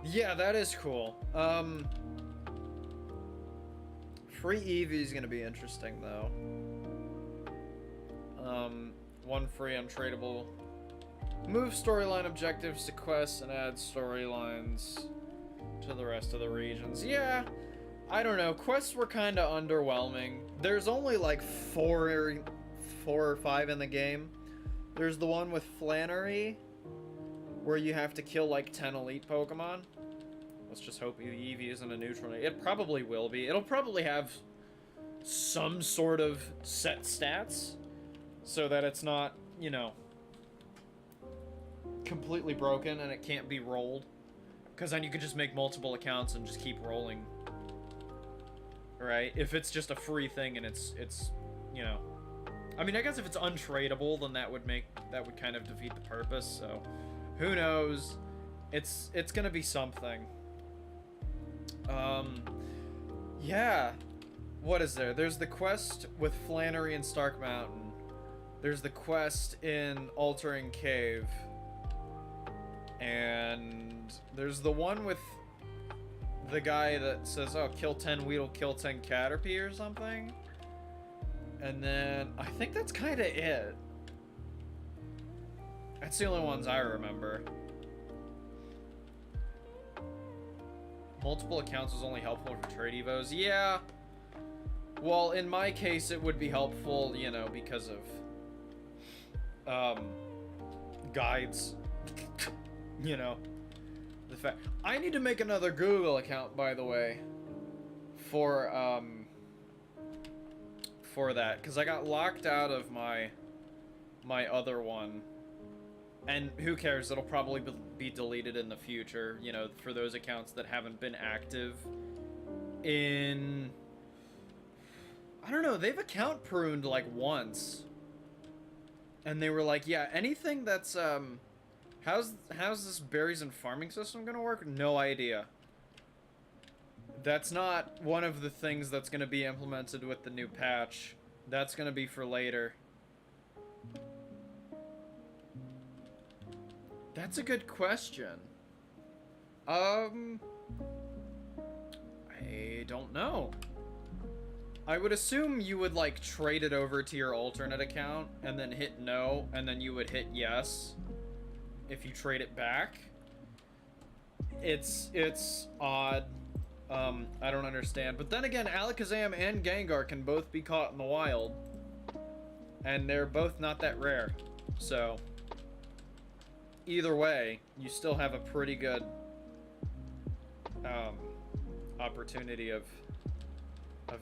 Yeah, that is cool. Free EVE is gonna be interesting, though. One free untradeable. Move storyline objectives to quests and add storylines to the rest of the regions. Yeah, I don't know. Quests were kind of underwhelming. There's only like four or five in the game. There's the one with Flannery, where you have to kill like 10 elite Pokemon. Let's just hope Eevee isn't a neutral. It probably will be. It'll probably have some sort of set stats, so that it's not, you know, completely broken and it can't be rolled. Because then you could just make multiple accounts and just keep rolling. Right? If it's just a free thing and it's you know. I mean, I guess if it's untradeable, then that would kind of defeat the purpose, so who knows? It's gonna be something. Yeah. What is there? There's the quest with Flannery and Stark Mountain. There's the quest in Altering Cave. And there's the one with the guy that says, oh, kill 10 Weedle, kill 10 Caterpie or something. And then I think that's kind of it. That's the only ones I remember. Multiple accounts was only helpful for trade evos. Yeah. Well, in my case, it would be helpful, you know, because of guides. You know, the fact I need to make another Google account, by the way, for that, because I got locked out of my other one, and who cares, it'll probably be deleted in the future, you know, for those accounts that haven't been active in, I don't know, they've account pruned like once, and they were like, yeah, anything that's how's this berries and farming system gonna work? No idea. That's not one of the things that's gonna be implemented with the new patch. That's gonna be for later. That's a good question. I don't know. I would assume you would like trade it over to your alternate account and then hit no, and then you would hit yes if you trade it back. It's odd. I don't understand. But then again, Alakazam and Gengar can both be caught in the wild. And they're both not that rare. So, either way, you still have a pretty good opportunity of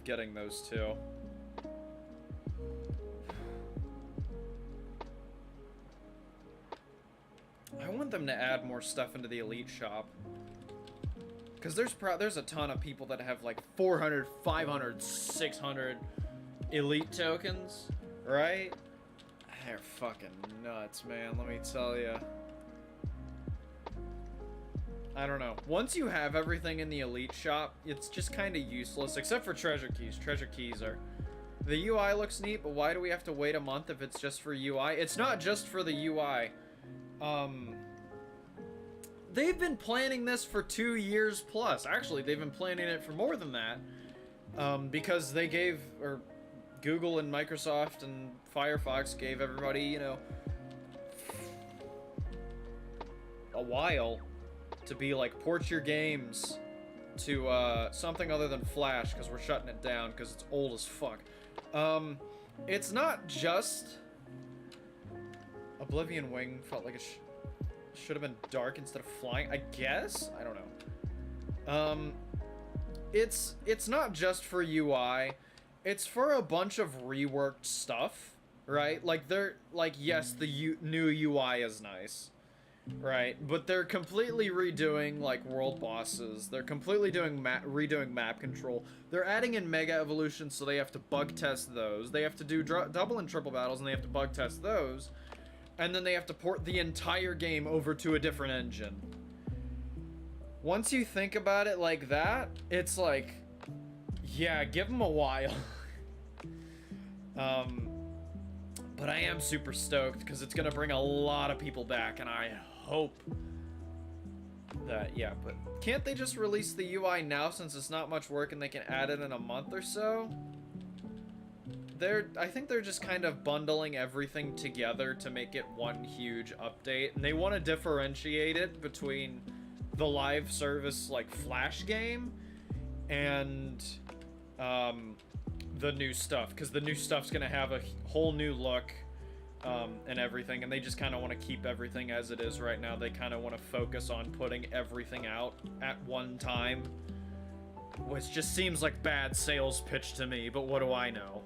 getting those two. I want them to add more stuff into the Elite Shop. Because there's a ton of people that have like 400, 500, 600 Elite tokens, right? They're fucking nuts, man, let me tell you. I don't know. Once you have everything in the Elite Shop, it's just kind of useless, except for treasure keys. Treasure keys are... The UI looks neat, but why do we have to wait a month if it's just for UI? It's not just for the UI. They've been planning this for 2 years plus. Actually, they've been planning it for more than that. Because they gave, or Google and Microsoft and Firefox gave everybody, you know, a while to be like, port your games to something other than Flash, because we're shutting it down because it's old as fuck. It's not just Oblivion Wing felt like it should have been dark instead of flying, I guess? I don't know. It's not just for UI. It's for a bunch of reworked stuff, right? Like, yes, the new UI is nice, right? But they're completely redoing, like, world bosses. They're completely redoing map control. They're adding in Mega Evolutions, so they have to bug test those. They have to do double and triple battles, and they have to bug test those. And then they have to port the entire game over to a different engine. Once you think about it like that, it's like, yeah, give them a while. But I am super stoked because it's gonna bring a lot of people back, and I hope that, yeah, but can't they just release the UI now since it's not much work and they can add it in a month or so? I think they're just kind of bundling everything together to make it one huge update, and they want to differentiate it between the live service, like, Flash game and the new stuff, because the new stuff's gonna have a whole new look and everything, and they just kind of want to keep everything as it is right now. They kind of want to focus on putting everything out at one time, which just seems like bad sales pitch to me, but what do I know?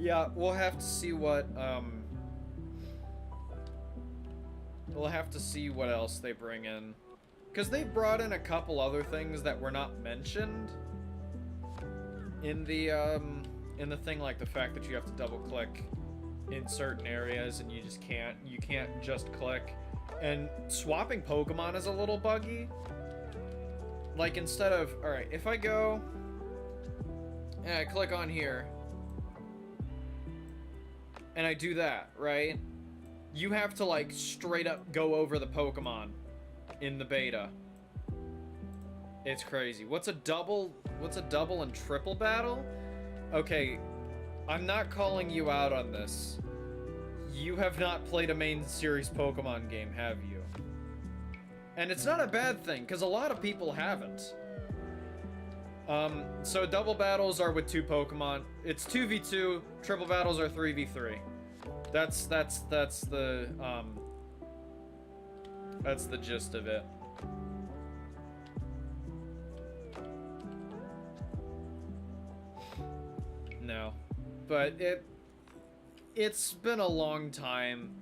Yeah, we'll have to see what, we'll have to see what else they bring in. Because they brought in a couple other things that were not mentioned in the thing, like the fact that you have to double click in certain areas and you can't just click. And swapping Pokemon is a little buggy. Like, instead of, alright, if I go and I click on here and I do that, right? You have to, like, straight up go over the Pokemon in the beta. It's crazy. What's a double and triple battle? Okay, I'm not calling you out on this. You have not played a main series Pokemon game, have you? And it's not a bad thing, because a lot of people haven't. So double battles are with 2 Pokemon. It's 2v2, triple battles are 3v3. That's the gist of it. No. But it's been a long time.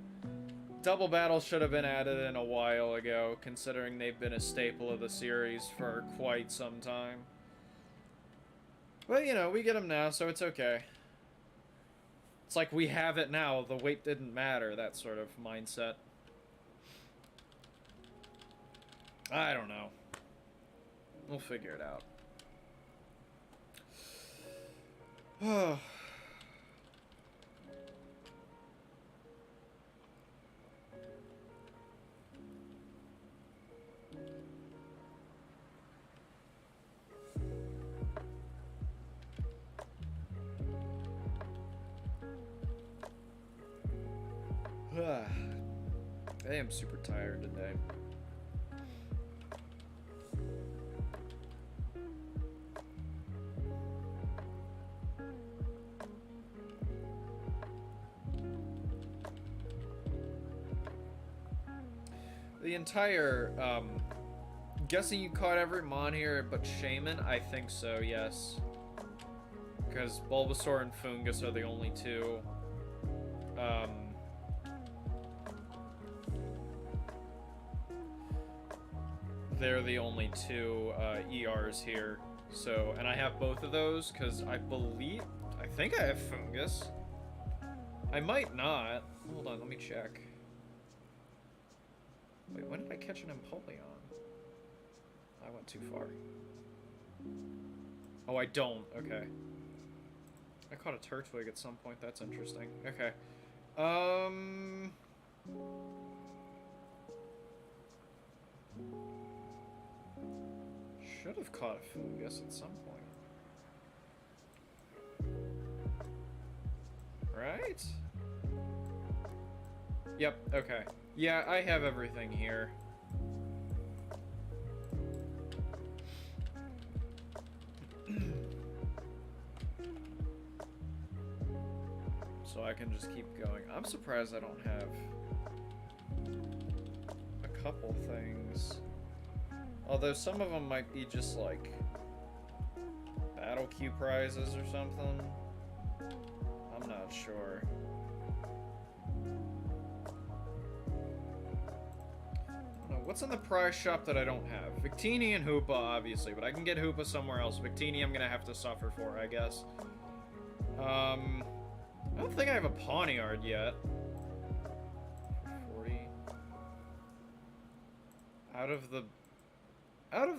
Double battles should have been added in a while ago, considering they've been a staple of the series for quite some time. But, you know, we get them now, so it's okay. It's like we have it now, the wait didn't matter, that sort of mindset. I don't know. We'll figure it out. Oh. I am super tired today. The entire, guessing you caught every mon here but Shaymin? I think so, yes. Because Bulbasaur and Fungus are the only two. They're the only two ERs here. So, and I have both of those because I think I have Fungus. I might not. Hold on, let me check. Wait, when did I catch an Empoleon? I went too far. Oh, I don't. Okay. I caught a Turtwig at some point. That's interesting. Okay. Should have caught a Fungus at some point. right? Yep, okay. Yeah, I have everything here. So I can just keep going. I'm surprised I don't have a couple things. Although some of them might be just like battle queue prizes or something. I'm not sure. What's in the prize shop that I don't have? Victini and Hoopa, obviously, but I can get Hoopa somewhere else. Victini I'm gonna have to suffer for, I guess. I don't think I have a Pawniard yet. 40. Out of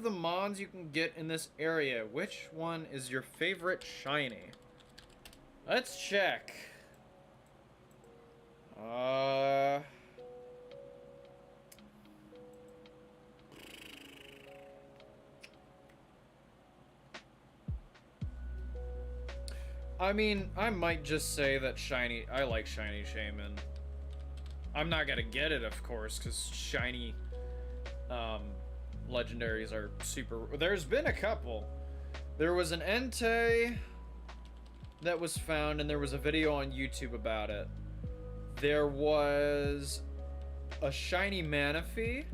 the mons you can get in this area, which one is your favorite shiny? Let's check. I mean, I might just say that I like shiny Shaymin. I'm not gonna get it, of course, because shiny, legendaries are super... There's been a couple. There was an Entei that was found, and there was a video on YouTube about it. There was a shiny Manaphy,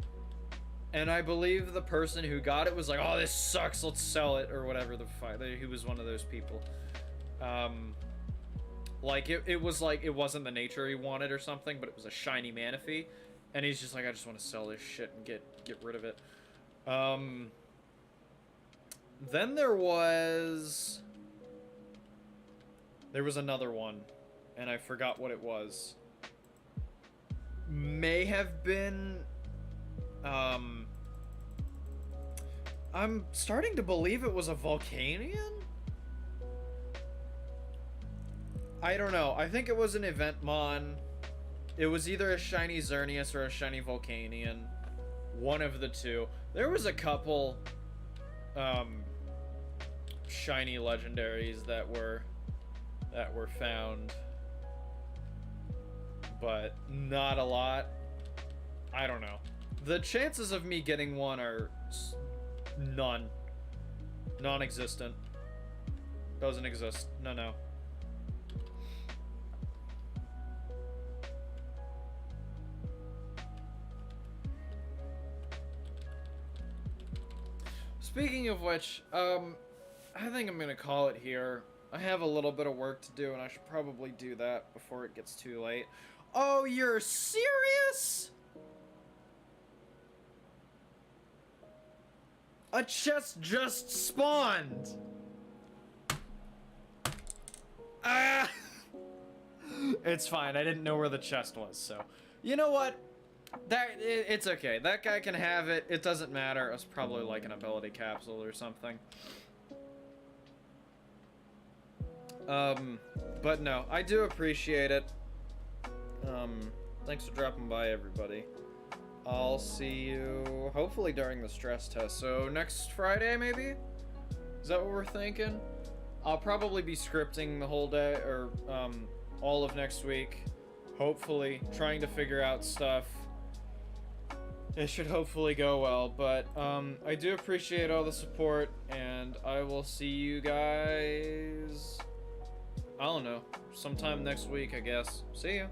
and I believe the person who got it was like, oh, this sucks, let's sell it, or whatever the fuck. He was one of those people. Like, it was like, it wasn't the nature he wanted or something, but it was a shiny Manaphy, and he's just like, I just want to sell this shit and get rid of it. Then there was another one, and I forgot what it was. May have been, I'm starting to believe it was a Volcanion? I don't know. I think it was an event mon. It was either a shiny Xerneas or a shiny Volcanion. One of the two. There was a couple shiny legendaries that were found, but not a lot. I don't know. The chances of me getting one are none. Non-existent. Doesn't exist. No. Speaking of which, I think I'm gonna call it here. I have a little bit of work to do, and I should probably do that before it gets too late. Oh, you're serious? A chest just spawned! Ah! It's fine, I didn't know where the chest was, so... You know what? It's okay. That guy can have it. It doesn't matter. It's probably like an ability capsule or something. But no, I do appreciate it. Thanks for dropping by, everybody. I'll see you hopefully during the stress test. So next Friday, maybe? Is that what we're thinking? I'll probably be scripting the whole day, or all of next week. Hopefully, trying to figure out stuff. It should hopefully go well, but I do appreciate all the support, and I will see you guys, I don't know, sometime next week, I guess. See ya.